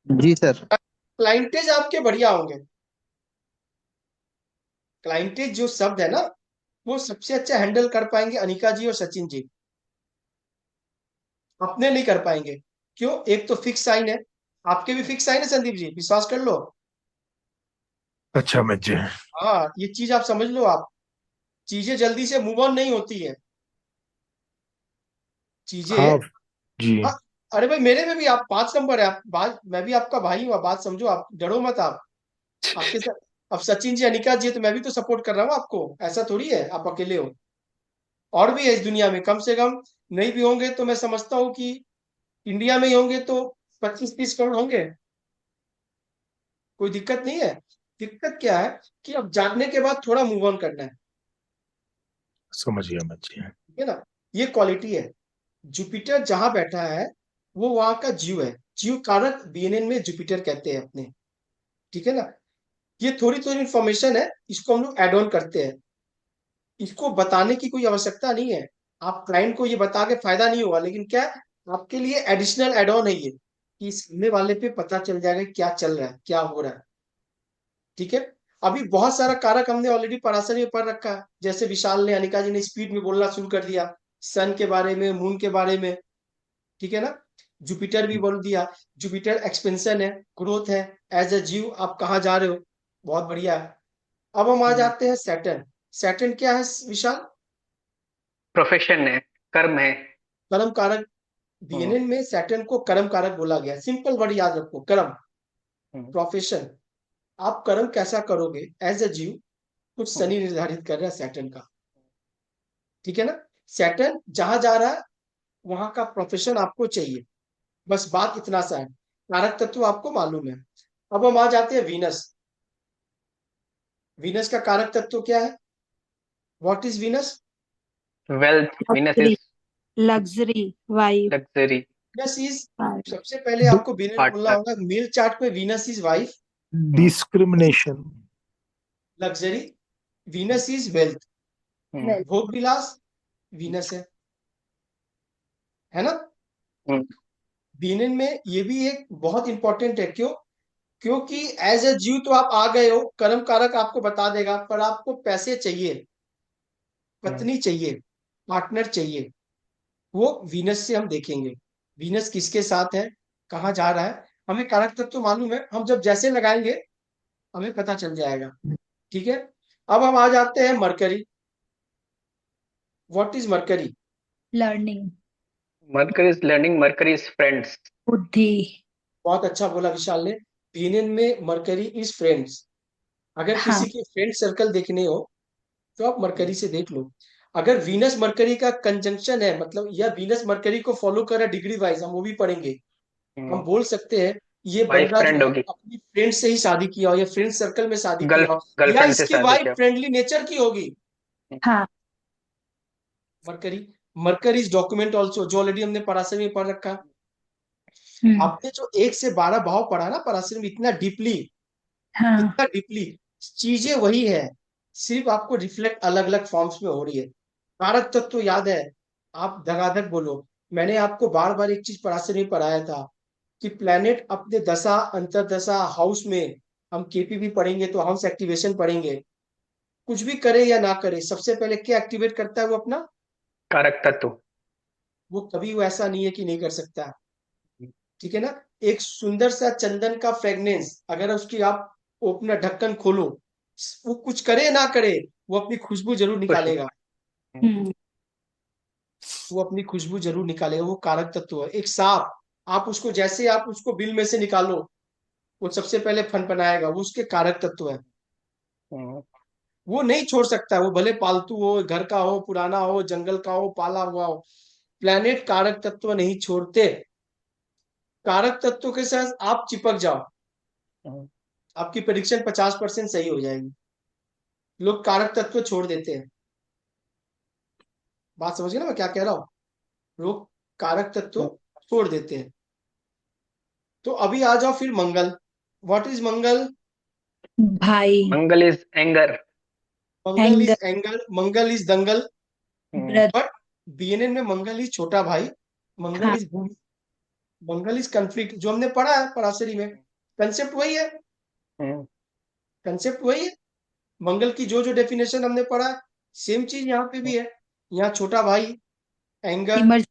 जी सर। क्लाइंटेज आपके बढ़िया होंगे। क्लाइंटेज जो शब्द है ना, वो सबसे अच्छा हैंडल कर पाएंगे अनिका जी और सचिन जी, अपने नहीं कर पाएंगे। क्यों? एक तो फिक्स साइन है, आपके भी फिक्स साइन है संदीप जी, विश्वास कर लो। अच्छा अमित जी। हाँ, ये चीज आप समझ लो। आप चीजें जल्दी से मूव ऑन नहीं होती है चीजें। हाँ जी। हाँ, अरे भाई मेरे में भी आप 5 नंबर है, आप बात, मैं भी आपका भाई हूँ, आप बात समझो, आप डरो मत। आप आपके साथ अब सचिन जी अनिका जी है, तो मैं भी तो सपोर्ट कर रहा हूँ आपको, ऐसा थोड़ी है आप अकेले हो। और भी है इस दुनिया में, कम से कम नहीं भी होंगे तो मैं समझता हूँ कि इंडिया में ही होंगे तो 25-30 करोड़ होंगे। कोई दिक्कत नहीं है। दिक्कत क्या है कि अब जानने के बाद थोड़ा मूव ऑन करना है। समझिए अमित जी। ठीक है ना, ये क्वालिटी है। जुपिटर जहां बैठा है वो वहां का जीव है, जीव कारक बीएनएन में जुपिटर कहते हैं अपने। ठीक है ना, ये थोड़ी थोड़ी इंफॉर्मेशन है, इसको हम लोग एड ऑन करते हैं। इसको बताने की कोई आवश्यकता नहीं है, आप क्लाइंट को ये बता के फायदा नहीं होगा, लेकिन क्या है, आपके लिए एडिशनल एड ऑन है ये, कि सामने वाले पे पता चल जाएगा कि क्या चल रहा है, क्या हो रहा है। ठीक है, अभी बहुत सारा कारक हमने ऑलरेडी पराशर में पढ़ रखा है, जैसे विशाल ने, अनिका जी ने स्पीड में बोलना शुरू कर दिया, सन के बारे में, मून के बारे में। ठीक है ना, जुपिटर भी बोल दिया, जुपिटर एक्सपेंशन है, ग्रोथ है, एज अ जीव आप कहाँ जा रहे हो, बहुत बढ़िया है। अब हम आ जाते हैं सैटर्न। सैटर्न क्या है विशाल? प्रोफेशन है, कर्म है। कर्म कारक। हम्म, बीएनएन में सैटर्न को कर्म कारक बोला गया, सिंपल वर्ड याद रखो, कर्म, हम्म, प्रोफेशन। आप कर्म कैसा करोगे एज अ जीव, कुछ हम्म, शनि निर्धारित कर रहा है सैटर्न का। ठीक है ना, सैटर्न जहां जा रहा है वहां का प्रोफेशन आपको चाहिए, बस बात इतना सा है, कारक तत्व आपको मालूम है। अब हम आ जाते हैं वीनस। वीनस का कारक तत्व क्या है? What is Venus? Wealth, Venus luxury, is luxury wife. Luxury, Venus is, सबसे पहले आपको बीनर बोलना पार्टनर। होगा, मेल चार्ट पे Venus is wife, discrimination. Luxury. Venus is wealth, hmm, भोग विलास, वीनस है ना। हम्म, बीनन में ये भी एक बहुत इंपॉर्टेंट है। क्यों? क्योंकि एज अ जीव तो आप आ गए हो, कर्म कारक आपको बता देगा, पर आपको पैसे चाहिए, हम्म, पत्नी चाहिए, पार्टनर चाहिए, वो वीनस से हम देखेंगे। वीनस किसके साथ है, कहाँ जा रहा है, हमें कारक तत्व तो मालूम है, हम जब जैसे लगाएंगे हमें पता चल जाएगा। ठीक है, अब हम आ जाते हैं mercury. What is mercury? Learning, mercury is learning, mercury is friends. बुद्धि। बहुत अच्छा बोला विशाल ने, बीनन में मरकरी इज फ्रेंड्स। अगर हाँ। किसी के फ्रेंड सर्कल देखने हो तो आप मरकरी से देख लो। अगर वीनस मरकरी का कंजंक्शन है, मतलब या वीनस मरकरी को फॉलो कर रहा है डिग्री वाइज, हम वो भी पढ़ेंगे। हम बोल सकते हैं ये वाइफ बंदा जो फ्रेंड है होगी, अपनी फ्रेंड से ही शादी किया हो, या फ्रेंड सर्कल में शादी किया हो, या गर्लफ्रेंड से इसकी शादी वाइफ किया। फ्रेंडली नेचर की होगी। हाँ। Mercury, mercury is document also, जो ऑलरेडी हमने पराशर में पढ़ रखा है। हम्म। आपने जो 1 से 12 भाव पढ़ा ना पराशर में, इतना डीपली, हाँ। इतना डीपली, चीजें वही है, सिर्फ आपको रिफ्लेक्ट अलग अलग फॉर्म्स में हो रही है। कारक तत्व तो याद है, आप धगाधक बोलो। मैंने आपको बार बार एक चीज पराशर में पढ़ाया था कि प्लेनेट अपने दशा अंतरदशा हाउस में, हम केपीवी पढ़ेंगे तो हाउस एक्टिवेशन पढ़ेंगे, कुछ भी करे या ना करे सबसे पहले क्या एक्टिवेट करता है वो अपना, कारक तत्व। वो कभी वो ऐसा नहीं है कि नहीं कर सकता। ठीक है ना, एक सुंदर सा चंदन का फ्रेग्रेंस, अगर उसकी आप ओपनर ढक्कन खोलो, वो कुछ करे ना करे, वो अपनी खुशबू जरूर खुशबू। निकालेगा, हम्म। वो अपनी खुशबू जरूर निकालेगा, वो कारक तत्व है। एक सांप, आप उसको जैसे आप उसको बिल में से निकालो, वो सबसे पहले फनफनाएगा, वो उसके कारक तत्व है, हम्म, वो नहीं छोड़ सकता है, वो भले पालतू हो, घर का हो, पुराना हो, जंगल का हो, पाला हुआ हो, प्लेनेट कारक तत्व नहीं छोड़ते। कारक तत्व के साथ आप चिपक जाओ, हम्म, आपकी प्रेडिक्शन 50% सही हो जाएगी। लोग कारक तत्व छोड़ देते हैं, बात समझ गए ना मैं क्या कह रहा हूँ, लोग कारक तत्व छोड़ देते हैं। तो अभी आ जाओ फिर मंगल। What is Mangal? भाई। Mangal is anger. Mangal is anger. Anger, Mangal is दंगल, ब्रदर। बट बीएनएन में मंगल इज छोटा भाई, मंगल हाँ। इज भूमि, मंगल इज कंफ्लिक्ट, जो हमने पढ़ा है पराशरी में। कंसेप्ट वही है, कंसेप्ट वही है। मंगल की जो जो डेफिनेशन हमने पढ़ा है, सेम चीज यहाँ पे भी है। यहाँ छोटा भाई, एंगर,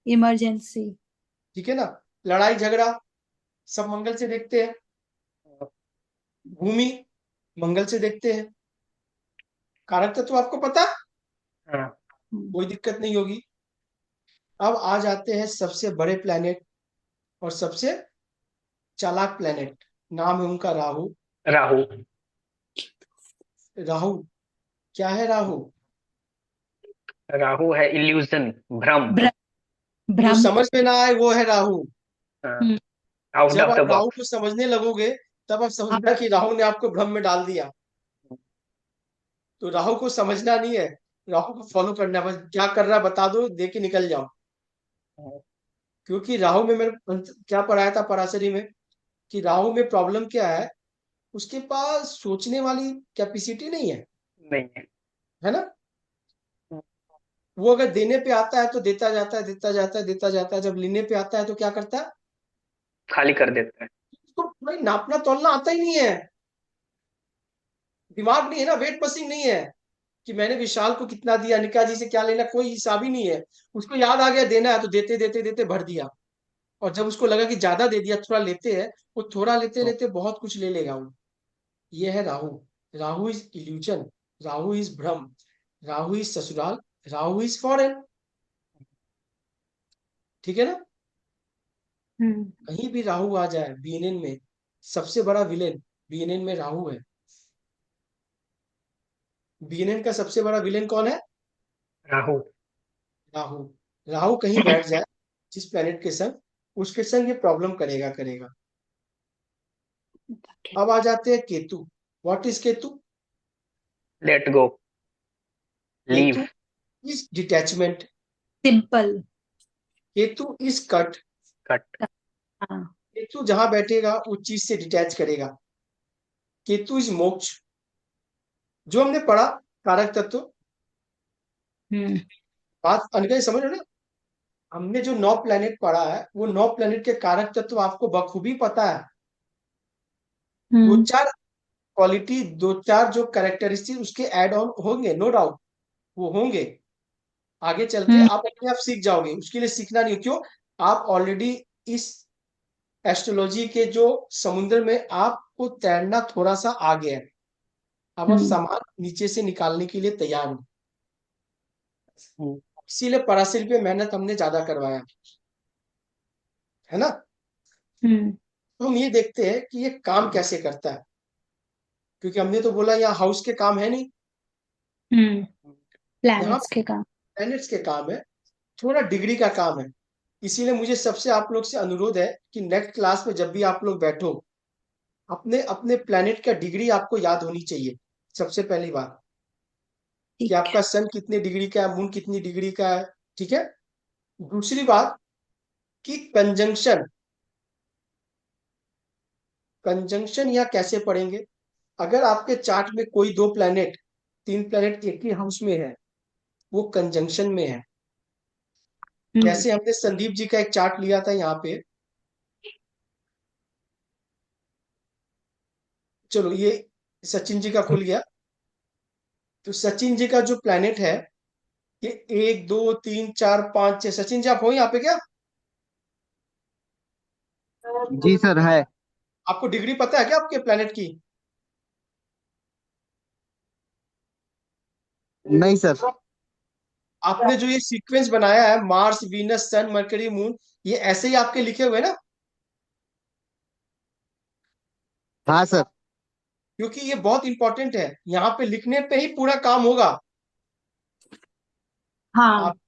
इमरजेंसी। ठीक है ना, लड़ाई झगड़ा, सब मंगल से देखते हैं। भूमि मंगल से देखते हैं। कारक तत्व आपको पता, कोई दिक्कत नहीं होगी। अब आ जाते हैं सबसे बड़े प्लेनेट और सबसे चालाक प्लेनेट, नाम है उनका राहु। राहु। राहु क्या है? राहु राहु है इल्यूजन, भ्रम। जो भ्रम। समझ में ना आए वो है राहु। हम्म। आउट जब ऑफ द आप राहु को बॉक्स। समझने लगोगे तब आप हाँ। समझना कि राहु ने आपको भ्रम में डाल दिया। तो राहु को समझना नहीं है, राहु को फॉलो करना है। बस क्या कर रहा है बता दो, दे के निकल जाओ। क्योंकि राहु में मैंने क्या पढ़ाया था पराशरी में, कि राहु में प्रॉब्लम क्या है, उसके पास सोचने वाली कैपेसिटी नहीं है, नहीं है। है ना। वो अगर देने पे आता है तो देता जाता है, देता जाता है, देता जाता है। जब लेने पे आता है तो क्या करता है, खाली कर देता है। उसको भाई नापना तोलना आता ही नहीं है। दिमाग नहीं है ना, वेट मशीन नहीं है कि मैंने विशाल को कितना दिया, निका जी से क्या लेना, कोई हिसाब ही नहीं है। उसको याद आ गया देना है तो देते देते देते भर दिया। और जब उसको लगा कि ज्यादा दे दिया, थोड़ा लेते हैं, वो थोड़ा लेते लेते बहुत कुछ ले लेगा वो। ये है Rahu. Rahu is illusion, Rahu is भ्रम, राहु इज ससुराल, राहु इज फॉरेन। ठीक है ना। हम्म। कहीं भी राहु आ जाए बीएनएन में, सबसे बड़ा विलेन बीएनएन में राहु है। बीएनएन का सबसे बड़ा विलेन कौन है? राहु। राहु। राहु कहीं बैठ जाए जिस प्लेनेट के संग, उसके संग ये प्रॉब्लम करेगा करेगा। अब आ जाते हैं Ketu. What is Ketu? Let go. Leave. Ketu is detachment, simple. Ketu is cut. Cut. हाँ। केतु जहां बैठेगा उस चीज से डिटैच करेगा। केतु इज मोक्ष, जो हमने पढ़ा कारक तत्व। हम्म। बात अनकही समझ रहे हो ना। हमने जो 9 प्लेनेट पढ़ा है, वो 9 प्लेनेट के कारक तत्व आपको बखूबी पता है। दो हम्म। चार क्वालिटी, दो चार जो कैरेक्टरिस्टिक उसके ऐड ऑन होंगे, नो डाउट वो होंगे। आगे चल के हम्म। आप अपने आप सीख जाओगे, उसके लिए सीखना नहीं। क्यों? आप ऑलरेडी इस एस्ट्रोलॉजी के जो समुद्र में आपको तैरना थोड़ा सा आ गया है। अब आप हम्म। सामान नीचे से निकालने के लिए तैयार हो। इसीलिए पराशरी पे मेहनत हमने ज्यादा करवाया, है ना। हम्म। तो हम ये देखते हैं कि ये काम कैसे करता है, क्योंकि हमने तो बोला यहाँ हाउस के काम है नहीं, हम्म। यहाँ प्लैनेट्स के काम। प्लैनेट्स के काम है, थोड़ा डिग्री का काम है। इसीलिए मुझे सबसे आप लोग से अनुरोध है कि नेक्स्ट क्लास में जब भी आप लोग बैठो, अपने अपने प्लैनेट का डिग्री आपको याद होनी चाहिए। सबसे पहली बात कि ठीक है। आपका सन कितने डिग्री का है, मून कितनी डिग्री का है, ठीक है। दूसरी बात कि कंजंक्शन, कंजंक्शन यहाँ कैसे पढ़ेंगे। अगर आपके चार्ट में कोई 2 प्लैनेट, 3 प्लैनेट एक ही हाउस में है, वो कंजंक्शन में है। हम्म। जैसे हमने संदीप जी का एक चार्ट लिया था यहाँ पे, चलो ये सचिन जी का खुल गया। तो सचिन जी का जो प्लैनेट है, ये 1 2 3 4 5 6। सचिन जी आप हो यहाँ पे क्या? जी सर है। आपको डिग्री पता है क्या आपके प्लैनेट की? नहीं सर। आपने जो ये सीक्वेंस बनाया है, मार्स वीनस सन मरकरी मून, ये ऐसे ही आपके लिखे हुए ना? हाँ सर। क्योंकि ये बहुत इंपॉर्टेंट है, यहाँ पे लिखने पे ही पूरा काम होगा। हाँ। आप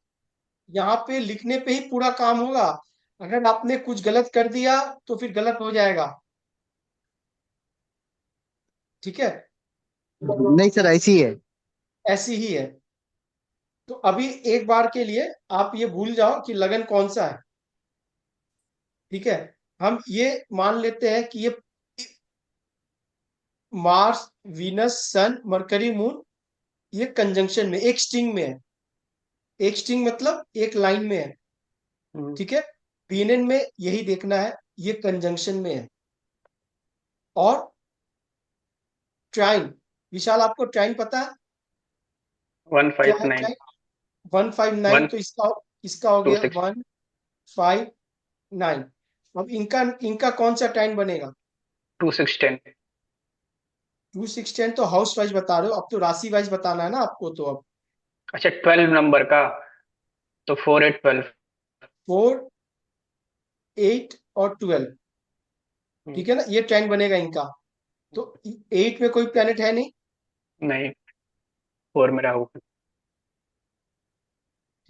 यहाँ पे लिखने पे ही पूरा काम होगा। अगर आपने कुछ गलत कर दिया तो फिर गलत हो जाएगा, ठीक है। नहीं सर ऐसी है। ऐसी ही है। तो अभी एक बार के लिए आप ये भूल जाओ कि लगन कौन सा है, ठीक है। हम ये मान लेते हैं कि ये मार्स, वीनस, सन, मरकरी, मून, ये कंजंक्शन में एक स्ट्रिंग में है। एक स्ट्रिंग मतलब एक लाइन में है, ठीक है। बीएनएन में यही देखना है, ये कंजंक्शन में है। और ट्राइन, विशाल आपको ट्राइन पता है क्या है 159 ट्राइन? 159, तो इसका हो गया 126 159। अब इनका इनका कौन सा ट्राइन बनेगा? 2610 2610 तो हाउस वाइज बता रहे हो, अब तो राशि वाइज बताना है ना आपको। तो अब अच्छा 12 नंबर का, तो 4 8 12। 4 8 और 12, ठीक है ना, ये ट्राइन बनेगा इनका। तो 8 में कोई प्लेनेट है नहीं, नहीं, 4 में राहु।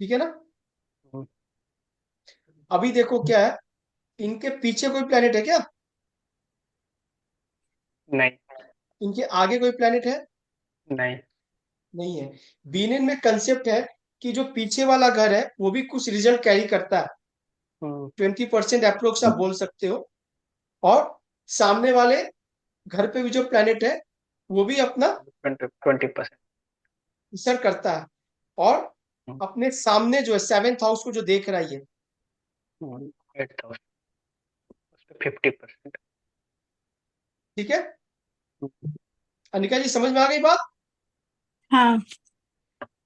ठीक है ना। अभी देखो क्या है, इनके पीछे कोई प्लेनेट है क्या? नहीं इनके आगे कोई प्लेनेट है? नहीं। नहीं है। बीनेन में कंसेप्ट है कि जो पीछे वाला घर है वो भी कुछ रिजल्ट कैरी करता है, 20% अप्रोक्स आप बोल सकते हो। और सामने वाले घर पे भी जो प्लेनेट है वो भी अपना 20% असर करता है। और अपने सामने जो है 7th हाउस को जो देख रहा है ये, 8000, 50%। ठीक है। अनिका जी समझ में आ गई बात? हाँ।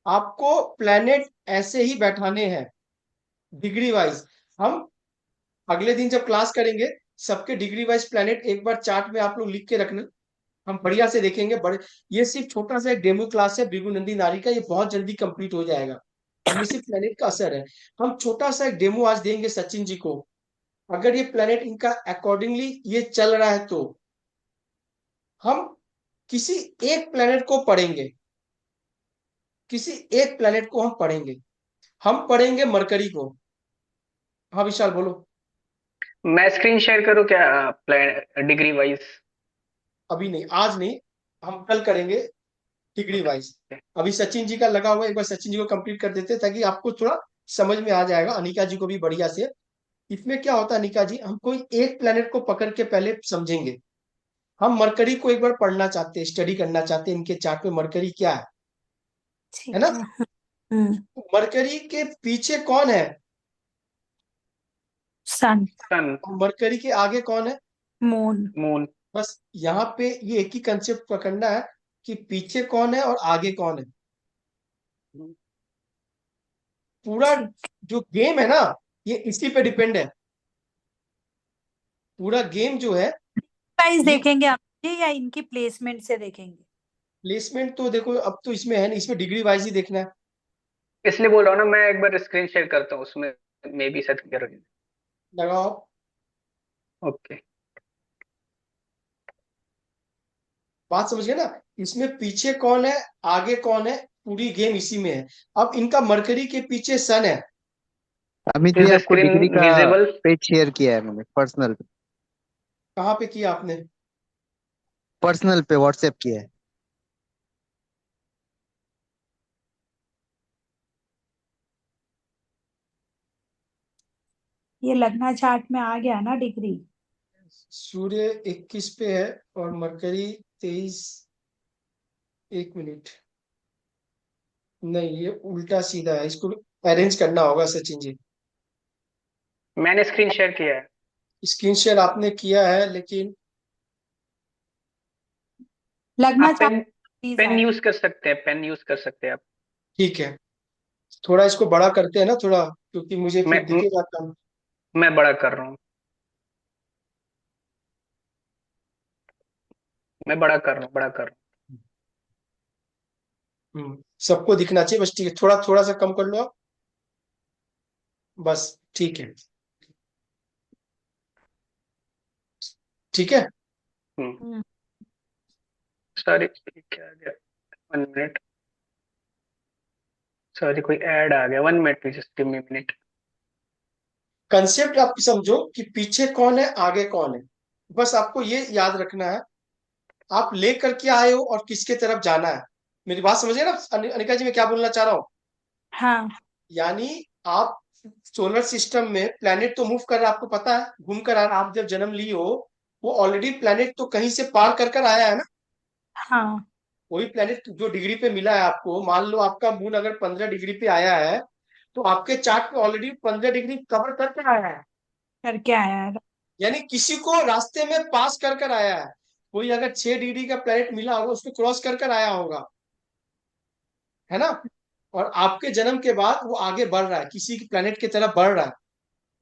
आपको प्लेनेट ऐसे ही बैठाने हैं डिग्री वाइज। हम अगले दिन जब क्लास करेंगे सबके डिग्री वाइज प्लेनेट एक बार चार्ट में आप लोग लिख के रखना, हम बढ़िया से देखेंगे। बड़े, ये सिर्फ छोटा सा एक डेमो क्लास है भृगु नंदी नारी का, ये बहुत जल्दी कंप्लीट हो जाएगा। ये सिर्फ प्लेनेट का असर है। हम छोटा सा एक डेमो आज देंगे सचिन जी को। अगर ये प्लेनेट इनका अकॉर्डिंगली ये चल रहा है तो हम किसी एक प्लेनेट को पढ़ेंगे, किसी एक प्लेनेट को हम पढ़ेंगे। हम पढ़ेंगे मरकरी को। हाँ विशाल बोलो। मैं स्क्रीन शेयर करूँ क्या, प्लान डिग्री वाइज? अभी नहीं, आज नहीं, हम कल करेंगे डिग्री वाइज। अभी सचिन जी का लगा हुआ है, एक बार सचिन जी को कंप्लीट कर देते हैं, ताकि आपको थोड़ा समझ में आ जाएगा, अनिका जी को भी बढ़िया से। इसमें क्या होता है अनिका जी, हम कोई एक प्लेनेट को पकड़ के पहले समझेंगे। हम मरकरी को एक बार पढ़ना चाहते हैं, स्टडी करना चाहते हैं, इनके चार्ट में मरकरी क्या है ठीक ना। है। हम्म। मरकरी के पीछे कौन है? सन। सन। और मरकरी के आगे कौन है? मून। मून। बस यहाँ पे ये एक ही कंसेप्ट पकड़ना है कि पीछे कौन है और आगे कौन है। पूरा ठीक। जो गेम है ना, ये इसी पे डिपेंड है। पूरा गेम जो है प्राइस ये, देखेंगे आप या इनकी प्लेसमेंट से देखेंगे? प्लेसमेंट तो देखो अब तो इसमें है नहीं, इसमें डिग्री वाइज ही देखना है। इसलिए बोल रहा हूँ ना, मैं एक बार स्क्रीन शेयर करता हूँ, उसमें मे बी शायद क्लियर हो जाए। लगाओ। ओके। बात समझ गए ना, इसमें पीछे कौन है आगे कौन है, पूरी गेम इसी में है। अब इनका मरकरी के पीछे सन है। अमित इज जी द आपको स्क्रीन डिग्री का विजिबल? पेज शेयर किया है मैंने, पर्सनल पे। कहाँ पे किया आपने? पर्सनल पे व्हाट्सएप किया है। ये लगना चार्ट में आ गया ना डिग्री? सूर्य 21 पे है और मरकरी 23। एक मिनट, नहीं ये उल्टा सीधा है, इसको अरेंज करना होगा सचिन जी। मैंने स्क्रीन शेयर किया है। स्क्रीन शेयर आपने किया है लेकिन लगना आप चार्ट पेन प्लीज पेन आए। यूज कर सकते हैं, पेन यूज कर सकते हैं आप। ठीक है, थोड़ा इसको बड़ा करते हैं ना थोड़ा, क्योंकि मुझे मैं फिर दिखेगा कम। मैं बड़ा कर रहा हूँ, मैं बड़ा कर रहा हूँ, बड़ा कर रहा सबको दिखना चाहिए बस, ठीक है, थोड़ा थोड़ा सा कम कर लो आप, बस ठीक है। ठीक है। हूँ। हम्म। सॉरी, क्या आ गया? 1 मिनट। सॉरी, कोई ऐड आ गया। 1 minute, just give me minute. Concept आप समझो कि पीछे कौन है आगे कौन है, बस आपको ये याद रखना है। आप ले करके आए हो और किसके तरफ जाना है। मेरी बात समझिए ना अनिका जी, मैं क्या बोलना चाह रहा हूँ। हाँ। यानी आप सोलर सिस्टम में प्लैनेट तो मूव कर रहा है, आपको पता है, घूम कर आ रहा है। आप जब जन्म लिए हो वो ऑलरेडी प्लैनेट तो कहीं से पार कर कर आया है ना। हाँ। कोई प्लेनेट जो डिग्री पे मिला है आपको, मान लो आपका मून अगर 15 डिग्री पे आया है, तो आपके चार्ट पे ऑलरेडी 15 डिग्री कवर करके आया है, करके आया है। यानी किसी को रास्ते में पास कर कर आया है। कोई अगर 6 डिग्री का प्लेनेट मिला होगा, उसको क्रॉस कर कर आया होगा, है ना। और आपके जन्म के बाद वो आगे बढ़ रहा है, किसी प्लेनेट की तरफ बढ़ रहा है,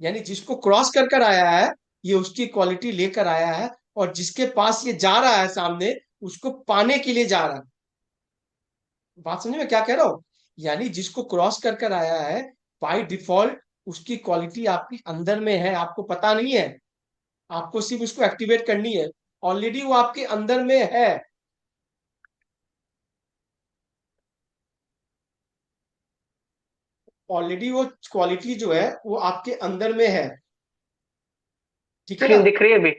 यानी जिसको क्रॉस कर कर आया है, ये उसकी क्वालिटी लेकर आया है। और जिसके पास ये जा रहा है सामने, उसको पाने के लिए जा रहा है। बात समझ में क्या कह रहा हूं? यानी जिसको क्रॉस कर कर आया है, बाय डिफॉल्ट उसकी क्वालिटी आपके अंदर में है, आपको पता नहीं है। आपको सिर्फ उसको एक्टिवेट करनी है, ऑलरेडी वो आपके अंदर में है। ऑलरेडी वो क्वालिटी जो है वो आपके अंदर में है, ठीक है ना। स्क्रीन दिख रही है अभी?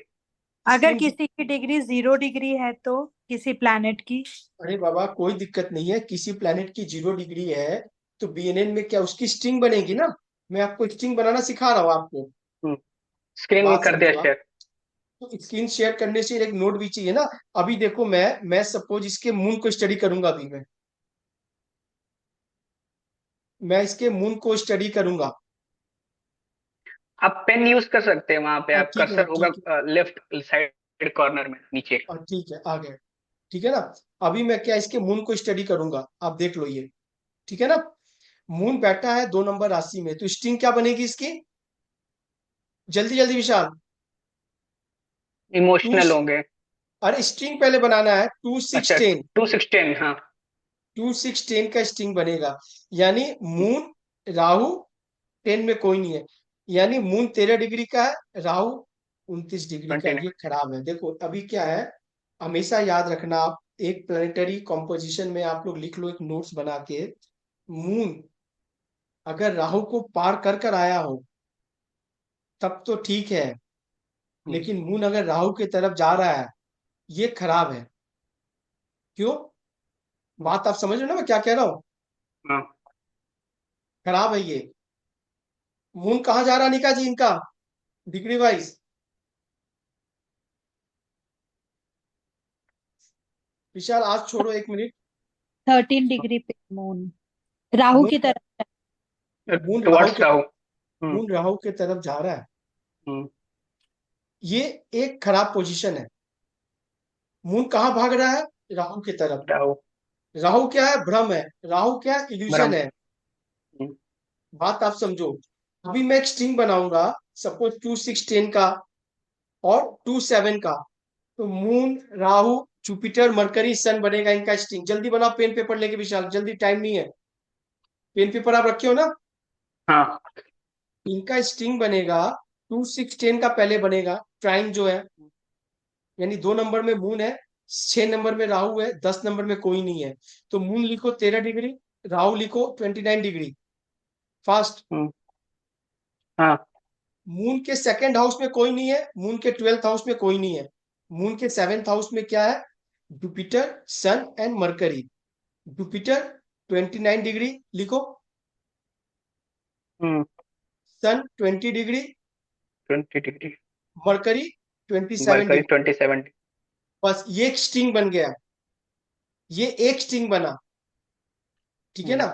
अगर स्क्रीन, किसी की डिग्री 0 डिग्री है तो किसी प्लैनेट की। अरे बाबा कोई दिक्कत नहीं है, किसी प्लेनेट की 0 डिग्री है तो बीएनएन में क्या उसकी स्ट्रिंग बनेगी ना। मैं आपको स्ट्रिंग बनाना सिखा रहा हूँ आपको। स्क्रीन बात कर दिया समझो आप। शेयर। तो स्क्रीन शेयर करने से एक नोट भी चाहिए ना। अभी देखो, मैं सपोज इसके मून को स्टडी करूंगा। अभी मैं इसके मून को स्टडी करूंगा। आप पेन यूज कर सकते हैं, वहां पे और आप ठीक है, कर्सर होगा ठीक है, लेफ्ट साइड कॉर्नर में नीचे। और ठीक है, आ गए, ठीक है ना। अभी मैं क्या इसके मून को स्टडी करूंगा, आप देख लो ये, ठीक है ना। मून बैठा है 2 नंबर राशि में, तो स्ट्रिंग क्या बनेगी इसकी? जल्दी जल्दी विशाल। टू, इमोशनल होंगे। अरे स्ट्रिंग पहले बनाना है। टू सिक्स अच्छा, टेन 216, हाँ। 2 6 10 का स्ट्रिंग बनेगा। यानी मून, राहु 10 में कोई नहीं है, यानी मून 13 डिग्री का है, राहु 29 डिग्री का है। 29। ये खराब है। देखो अभी क्या है, हमेशा याद रखना आप, एक प्लानिटरी कॉम्पोजिशन में आप लोग लिख लो एक नोट्स बना के। मून अगर राहु को पार कर कर आया हो तब तो ठीक है, लेकिन मून अगर राहु की तरफ जा रहा है, ये खराब है। क्यों? बात आप समझ रहे हो ना मैं क्या कह रहा हूं? हाँ, खराब है ये। मून कहाँ जा रहा है निका जी इनका, डिग्री वाइज? विशाल आज छोड़ो, 1 मिनट। 13 डिग्री पे मून राहु मून की तरफ। मून राहु टुवर्ड्स के राहु। तरफ, मून राहु के तरफ जा रहा है। हम्म, ये एक खराब पोजीशन है। मून कहाँ भाग रहा है? राहु की तरफ। राहु। राहु क्या है? भ्रम है। राहु क्या है? इल्यूजन ब्रह्म। है। बात आप समझो। अभी मैं एक स्ट्रिंग बनाऊंगा, सपोज 2 6 10 का और 2 7 का। तो मून, राहु, जुपिटर, मरकरी, सन बनेगा इनका स्ट्रिंग। जल्दी बनाओ पेन पेपर लेके विशाल, जल्दी, टाइम नहीं है। पेन पेपर आप रखे हो ना? हाँ। इनका स्ट्रिंग बनेगा। 2 6 10 का पहले बनेगा ट्राइन जो है, यानी 2 नंबर में मून है, 6 नंबर में राहु है, 10 नंबर में कोई नहीं है। तो मून लिखो 13 डिग्री, राहु लिखो 29 डिग्री। फास्ट। हम्म, हाँ। मून के सेकंड हाउस में कोई नहीं है, मून के 12th हाउस में कोई नहीं है। मून के 7th हाउस में क्या है? Jupiter, sun and Mercury. Jupiter 29 degree लिखो, हम्म। Sun 20 degree, 20 degree. Mercury 27 Mercury degree 27। बस ये एक स्ट्रिंग बन गया, ये एक स्ट्रिंग बना, ठीक है ना।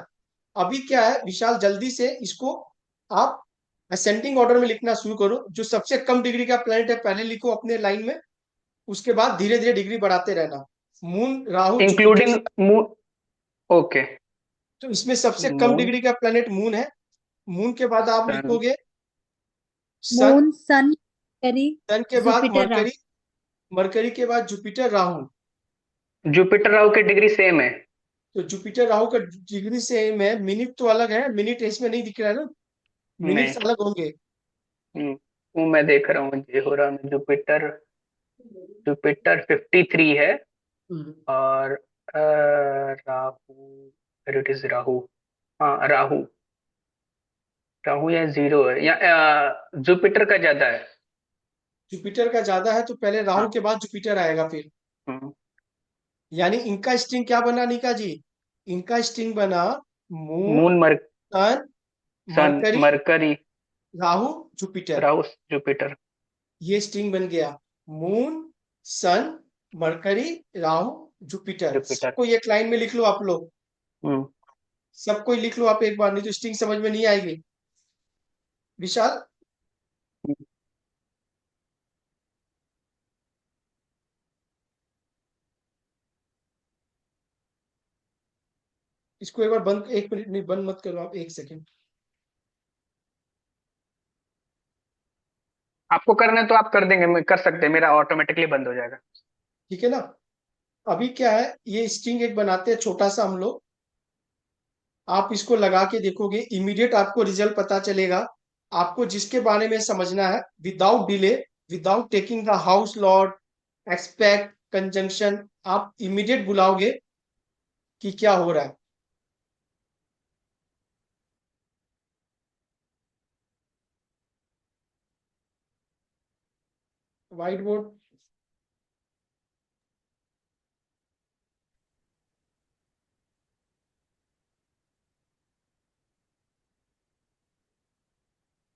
अभी क्या है विशाल, जल्दी से इसको आप असेंडिंग ऑर्डर में लिखना शुरू करो। जो सबसे कम डिग्री का प्लैनेट है पहले लिखो अपने लाइन में, उसके बाद धीरे धीरे डिग्री बढ़ाते रहना। Moon, Rahu, Jupiter. Including moon. Okay. तो इसमें सबसे कम मून, डिग्री का प्लैनेट मून है। मून के बाद आप सन। लिखोगे सन, मून, सन, मरकरी, सन के बाद जुपिटर, राहु। मरकरी, मरकरी के बाद जुपिटर, राहु। जुपिटर राहु की डिग्री सेम है। तो जुपिटर राहु का डिग्री सेम है, मिनट तो अलग है, मिनट इसमें नहीं दिख रहा है ना, नहीं। मिनट्स अलग होंगे। वो मैं देख रहा हूँ, ये हो रहा है। जुपिटर, जुपिटर 53 है। हम्म, और राहु, इट इज राहु। हाँ, राहु। राहु या जीरो है, या जुपिटर का ज्यादा है। जुपिटर का ज्यादा है तो पहले राहु हाँ। के बाद जुपिटर आएगा फिर। हम्म, यानी इनका स्ट्रिंग क्या बना निका जी? इनका स्ट्रिंग बना moon, moon, sun, sun, Mercury, Mercury, Rahu, Jupiter. Rahu, Jupiter. ये स्ट्रिंग बन गया। Moon, sun, Mercury, Rahu, Jupiter. Jupiter. सबको एक लाइन में लिख लो आप लोग, हम्म सबको लिख लो आप एक बार, नहीं तो स्टिंग समझ में नहीं आएगी। विशाल, इसको एक बार बंद, 1 मिनट नहीं, बंद मत करो आप, 1 सेकेंड। आपको करना है तो आप कर देंगे, मैं कर सकते हैं, मेरा ऑटोमेटिकली बंद हो जाएगा। ठीक है ना। अभी क्या है, ये स्ट्रिंग एक बनाते हैं छोटा सा हम लोग, आप इसको लगा के देखोगे, इमीडिएट आपको रिजल्ट पता चलेगा। आपको जिसके बारे में समझना है, without delay, without taking the house Lord, expect, conjunction, आप इमीडिएट बुलाओगे कि क्या हो रहा है। व्हाइट बोर्ड,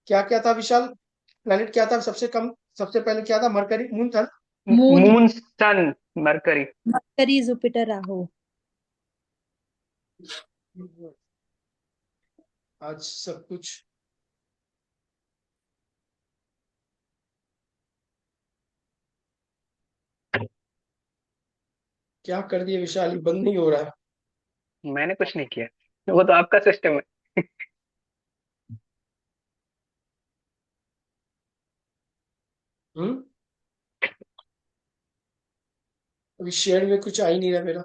क्या क्या था विशाल, प्लेनेट क्या था सबसे कम, सबसे पहले क्या था, मरकरी, मून था ना? Moon, moon, sun, Mercury. Mercury, Jupiter, Rahu. आज सब कुछ क्या कर दिया विशाल, ये बंद नहीं हो रहा है। मैंने कुछ नहीं किया, वो तो आपका सिस्टम है। हम्म, अभी शेयर में कुछ आ ही नहीं रहा मेरा।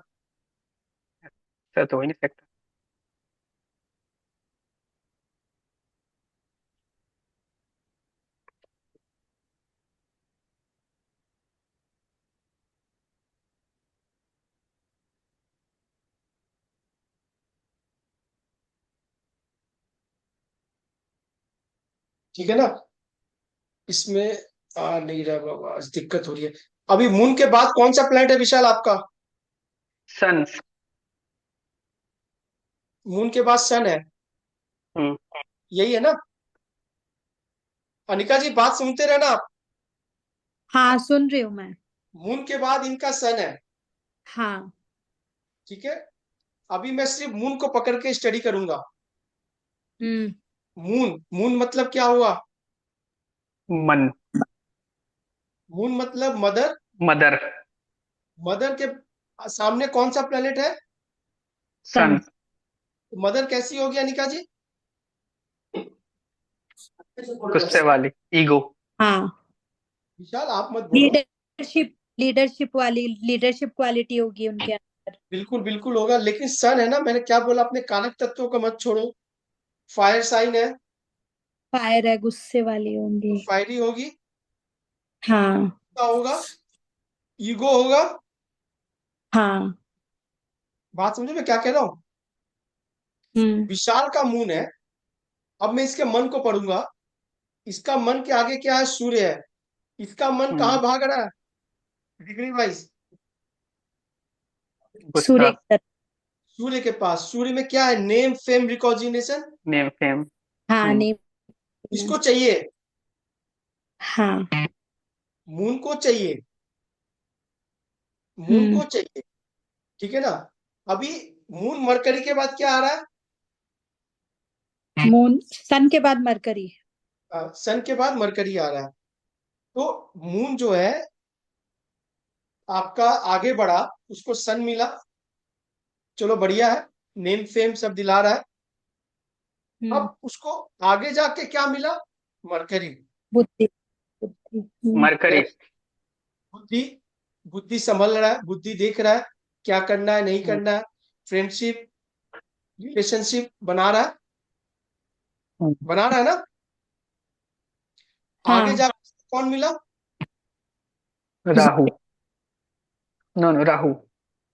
सर तो हो ही नहीं सकता। ठीक है ना, इसमें आ नहीं रहा बाबा, आज दिक्कत हो रही है। अभी मून के बाद कौन सा प्लैनेट है विशाल आपका? सन। मून के बाद सन है, हम्म यही है ना? अनिका जी बात सुनते रहना आप, हाँ, सुन रही हूँ मैं। मून के बाद इनका सन है। हाँ। ठीक है, अभी मैं सिर्फ मून को पकड़ के स्टडी करूंगा। हम्म। मून, मून मतलब क्या हुआ? मन। मून मतलब मदर। मदर। मदर के सामने कौन सा प्लेनेट है? सन। सन। मदर कैसी होगी अनिका जी? गुस्से वाली, ईगो। हाँ, विशाल आप मत बोलो। लीडरशिप, लीडरशिप वाली, लीडरशिप क्वालिटी होगी उनके अंदर। बिल्कुल बिल्कुल होगा, लेकिन सन है ना, मैंने क्या बोला, अपने कारक तत्वों को मत छोड़ो। फायर साइन है, फायर है, गुस्से वाली तो होंगी। फायरी होगी। हाँ। क्या होगा? ईगो होगा। हाँ। बात समझो मैं क्या कह रहा हूँ। हम्म। विशाल का मून है, अब मैं इसके मन को पढ़ूंगा। इसका मन के आगे क्या है? सूर्य है। इसका मन हम्म कहाँ भाग रहा है डिग्री वाइज? गुस्सा। सूर्य की तरफ। सूर्य के पास। सूर्य में क्या है? Name fame recognition. Name fame. हाँ, हम्म नहीं। इसको चाहिए, हाँ। मून को चाहिए, मून हम्म। को चाहिए। ठीक है ना। अभी मून मरकरी के बाद क्या आ रहा है? मून, सन के बाद मरकरी। सन के बाद मरकरी आ रहा है। तो मून जो है आपका आगे बढ़ा, उसको सन मिला, चलो बढ़िया है, नेम फेम सब दिला रहा है। हम्म। अब उसको आगे जाके क्या मिला? मरकरी। बुद्धि, बुद्धि। मरकरी। बुद्धि, बुद्धि संभल रहा है, बुद्धि देख रहा है क्या करना है नहीं हम्म करना है, फ्रेंडशिप, रिलेशनशिप बना रहा है, हम्म। बना रहा है ना। आगे हाँ। जाके कौन मिला? राहु। No no, Rahu.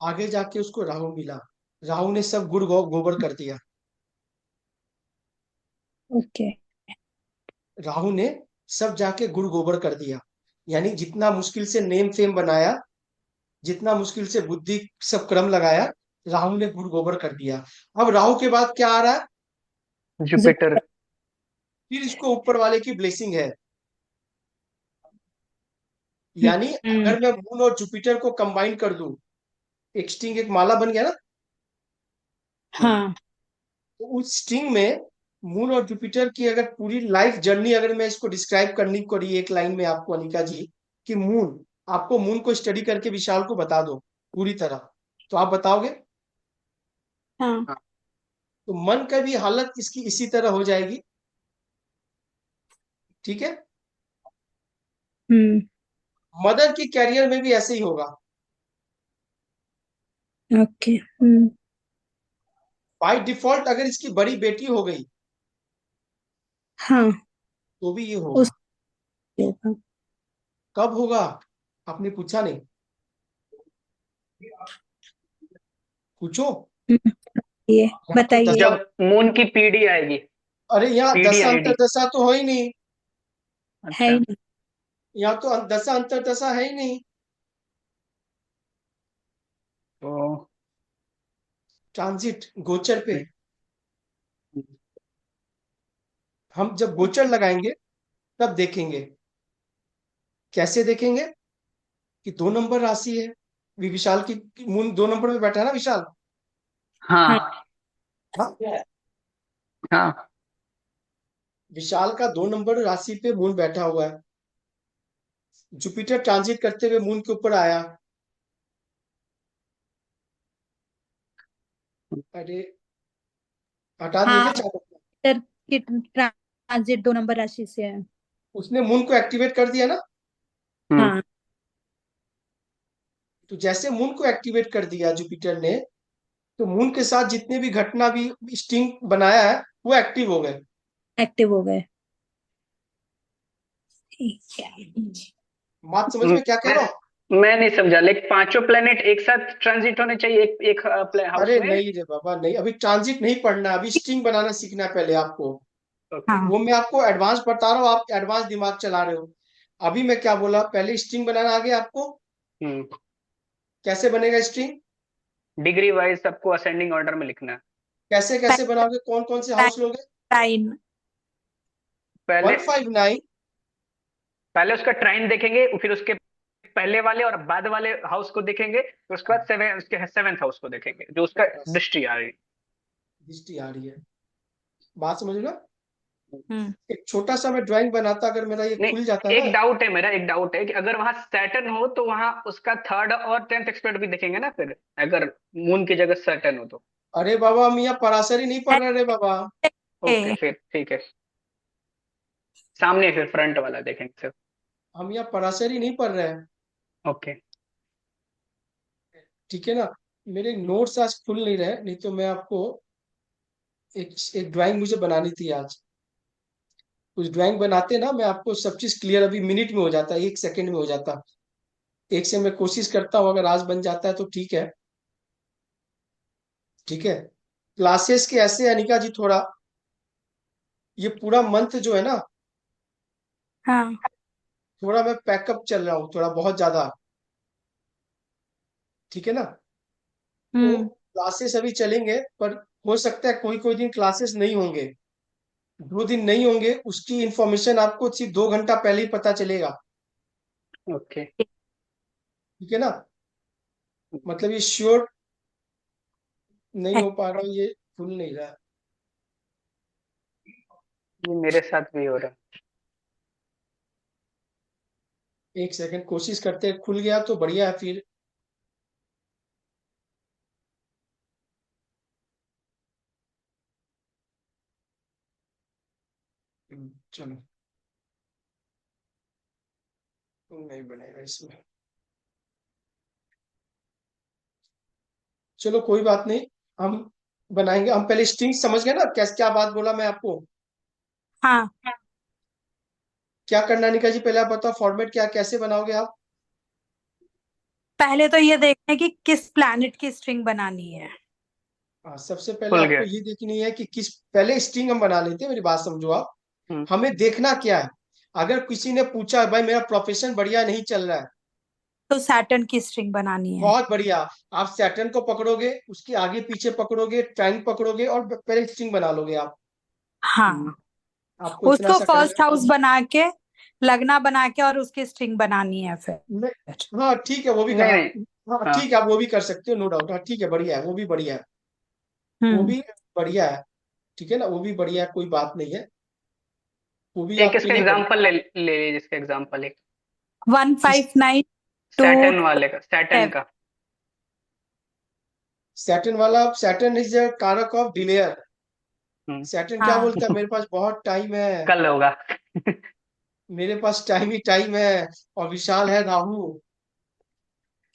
आगे जाके उसको राहु मिला। राहु ने सब गुड़ गोबर कर दिया। ओके। राहु ने सब जाके गुड़ गोबर कर दिया। यानी जितना मुश्किल से नेम फेम बनाया, जितना मुश्किल से बुद्धि सब क्रम लगाया, राहु ने गुड़ गोबर कर दिया। अब राहु के बाद क्या आ रहा है? जुपिटर। फिर इसको ऊपर वाले की ब्लेसिंग है। यानी हम्म। अगर मैं मून और जुपिटर को कंबाइन कर दूं, एक स्ट्रिंग एक माला बन गया ना। हाँ तो उस स्ट्रिंग में मून और जुपिटर की अगर पूरी लाइफ जर्नी अगर मैं इसको डिस्क्राइब करनी पड़ी एक लाइन में आपको अनिका जी, कि मून, आपको मून को स्टडी करके विशाल को बता दो पूरी तरह, तो आप बताओगे? हाँ तो मन का भी हालत इसकी इसी तरह हो जाएगी। ठीक है। हम्म मदर की कैरियर में भी ऐसे ही होगा। ओके बाय डिफॉल्ट अगर इसकी बड़ी बेटी हो गई हाँ तो भी ये उस होगा। कब होगा आपने पूछा नहीं, पूछो। ये यहाँ तो बताइए। दशा, जब मून की पीढ़ी आएगी, अरे यहाँ पीढ़ी दशा आईडी। अंतरदशा तो हो ही नहीं, है ही अच्छा, नहीं। यहाँ तो दशा अंतरदशा है ही नहीं। तो ट्रांजिट गोचर पे, हम जब गोचर लगाएंगे तब देखेंगे। कैसे देखेंगे? कि 2 नंबर राशि है, विशाल की मून 2 नंबर में बैठा है ना विशाल। हाँ हाँ हाँ, हाँ, विशाल का 2 नंबर राशि पे मून बैठा हुआ है। जुपिटर ट्रांजिट करते हुए मून के ऊपर आया। अरे हटा दिए क्या हाँ चार? जुपिटर की ट्रांजिट 2 नंबर राशि से है। उसने मून को एक्टिवेट कर दिया ना। हाँ तो जैसे मून को एक्टिवेट कर दिया जुपिटर ने, तो मून के साथ जितने भी घटना भी स्टिंग बनाया है वो एक्टिव हो गए। एक्टिव हो गए। ठीक है। बात समझ में क्या कह रहा हूँ? मैं नहीं समझा, लेकिन पांचों प्लेनेट एक साथ ट्रांजिट होने चाहिए एक एक हाउस अरे में। नहीं रे बाबा नहीं, अभी ट्रांजिट नहीं पढ़ना, अभी स्ट्रिंग बनाना सीखना है पहले आपको। ओके। हाँ वो मैं आपको एडवांस बता रहा हूँ, आप एडवांस दिमाग चला रहे हो। अभी मैं क्या बोला, पहले स्ट्रिंग बनाना आ गया आपको। हम्म, कैसे बनेगा स्ट्रिंग? डिग्री वाइज सबको असेंडिंग ऑर्डर में लिखना है। कैसे कैसे बनाओगे, कौन कौन से हाउस लोगे? टाइन पहले 159। पहले उसका ट्राइन देखेंगे, फिर उसके पहले वाले और बाद वाले हाउस को देखेंगे, फिर उसके बाद उसके सेवेंथ हाउस को देखेंगे जो उसका बस दृष्टि आ रही। दृष्टि आ रही है। बात समझ ना। हम्म एक छोटा सा मैं ड्राइंग बनाता, अगर मेरा ये नहीं, खुल जाता एक ना। डाउट है मेरा, एक डाउट है कि अगर वहां सैटर्न हो तो वहां उसका थर्ड और 10th एक्सपेक्ट भी देखेंगे ना फिर, अगर मून की जगह सैटर्न हो तो। अरे बाबा हम यहाँ पराशर ही नहीं पढ़ रहे रे बाबा। ओके, फिर ठीक है, सामने फिर फ्रंट वाला देखेंगे सिर्फ। हम यहाँ पराशर ही नहीं पढ़ रहे हैं। ओके। ठीक है ना। मेरे नोट्स आज खुल नहीं रहे, नहीं तो मैं आपको एक ड्राइंग मुझे बनानी थी आज। उस ड्राइंग बनाते ना मैं आपको सब चीज क्लियर अभी मिनट में हो जाता, 1 सेकंड में हो जाता। एक से मैं कोशिश करता हूँ, अगर आज बन जाता है तो ठीक है। ठीक है। क्लासेस के ऐसे अनिका जी, थोड़ा ये पूरा मंथ जो है ना, हाँ थोड़ा मैं पैकअप चल रहा हूँ, थोड़ा बहुत ज्यादा। ठीक है ना। तो हम्म क्लासेस अभी चलेंगे, पर हो सकता है कोई कोई दिन क्लासेस नहीं होंगे। 2 दिन नहीं होंगे, उसकी इंफॉर्मेशन आपको सिर्फ 2 घंटा पहले ही पता चलेगा। ओके, ठीक है ना। मतलब ये श्योर नहीं हो पा रहा, ये खुल नहीं रहा। ये मेरे साथ भी हो रहा है। 1 सेकंड कोशिश करते हैं, खुल गया तो बढ़िया है फिर। चलो, नहीं बनेगा इसमें। चलो कोई बात नहीं, हम बनाएंगे। हम पहले स्ट्रिंग समझ गए ना, कैसे क्या बात बोला मैं आपको। हाँ क्या करना निका जी, पहले आप बताओ फॉर्मेट क्या, कैसे बनाओगे आप? पहले तो ये देखना है कि किस प्लैनेट की स्ट्रिंग बनानी है। हाँ, सबसे पहले खुल आपको गया। ये देखनी है कि किस, पहले स्ट्रिंग हम बना लेते हैं, मेरी बात समझो आप। हम्म, हमें देखना क्या है, अगर किसी ने पूछा भाई मेरा प्रोफेशन बढ़िया नहीं चल रहा है, तो सैटर्न की स्ट्रिंग बनानी है। बहुत बढ़िया, आप सैटर्न को पकड़ोगे, उसके आगे पीछे पकड़ोगे, ट्राइन पकड़ोगे और पहले स्ट्रिंग बना लोगे आप। हम्म। हाँ आपको इतना उसको सा करना फर्स्ट हाउस बना के लगना बना के और उसकी स्ट्रिंग बनानी है फिर। हाँ ठीक है, वो भी नहीं कहा। नहीं, हाँ हाँ ठीक है, आप वो भी कर सकते हो, नो डाउट। हाँ ठीक है, बढ़िया है, वो भी बढ़िया है, वो हम्म भी बढ़िया है। ठीक है ना, वो भी बढ़िया है, कोई बात नहीं है, वो भी एक आपके इसका लिए बढ़िया। एग्जांपल ले ले लीजिए, इसका एग्जांपल एक 159 सैटर्न 2 वाले का, सैटर्न का। सैटर्न वाला, सैटर्न इज द कारक ऑफ डिलेयर। हम्म, सैटर्न क्या हाँ बोलता है, मेरे पास बहुत टाइम है, कल होगा। मेरे पास टाइम ही टाइम है। और विशाल है राहु,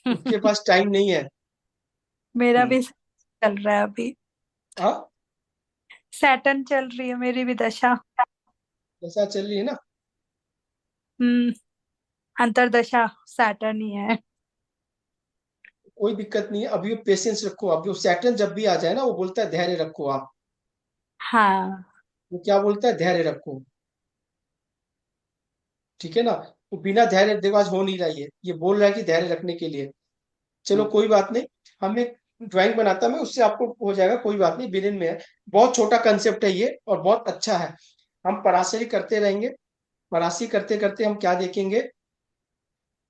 उसके पास टाइम नहीं है। मेरा हम्म, भी चल रहा है अभी। हाँ, सैटर्न चल रही है मेरी भी दशा। ऐसा चल रही है ना। हम्म अंतरदशा सैटर्न ही है। कोई दिक्कत नहीं है, अभी पेशेंस रखो। अभी सैटर्न जब भी आ जाए ना, वो बोलता है धैर्य रखो आप। हाँ वो क्या बोलता है, धैर्य रखो। ठीक है ना, वो बिना धैर्य, देखो आज हो नहीं रही है, ये बोल रहा है कि धैर्य रखने के लिए। चलो हम्म, कोई बात नहीं, हम एक ड्राइंग बनाता मैं, उससे आपको हो जाएगा, कोई बात नहीं, बिगिन में है। बहुत छोटा कंसेप्ट है ये, और बहुत अच्छा है। हम पराशरी करते रहेंगे, पराशरी करते करते हम क्या देखेंगे,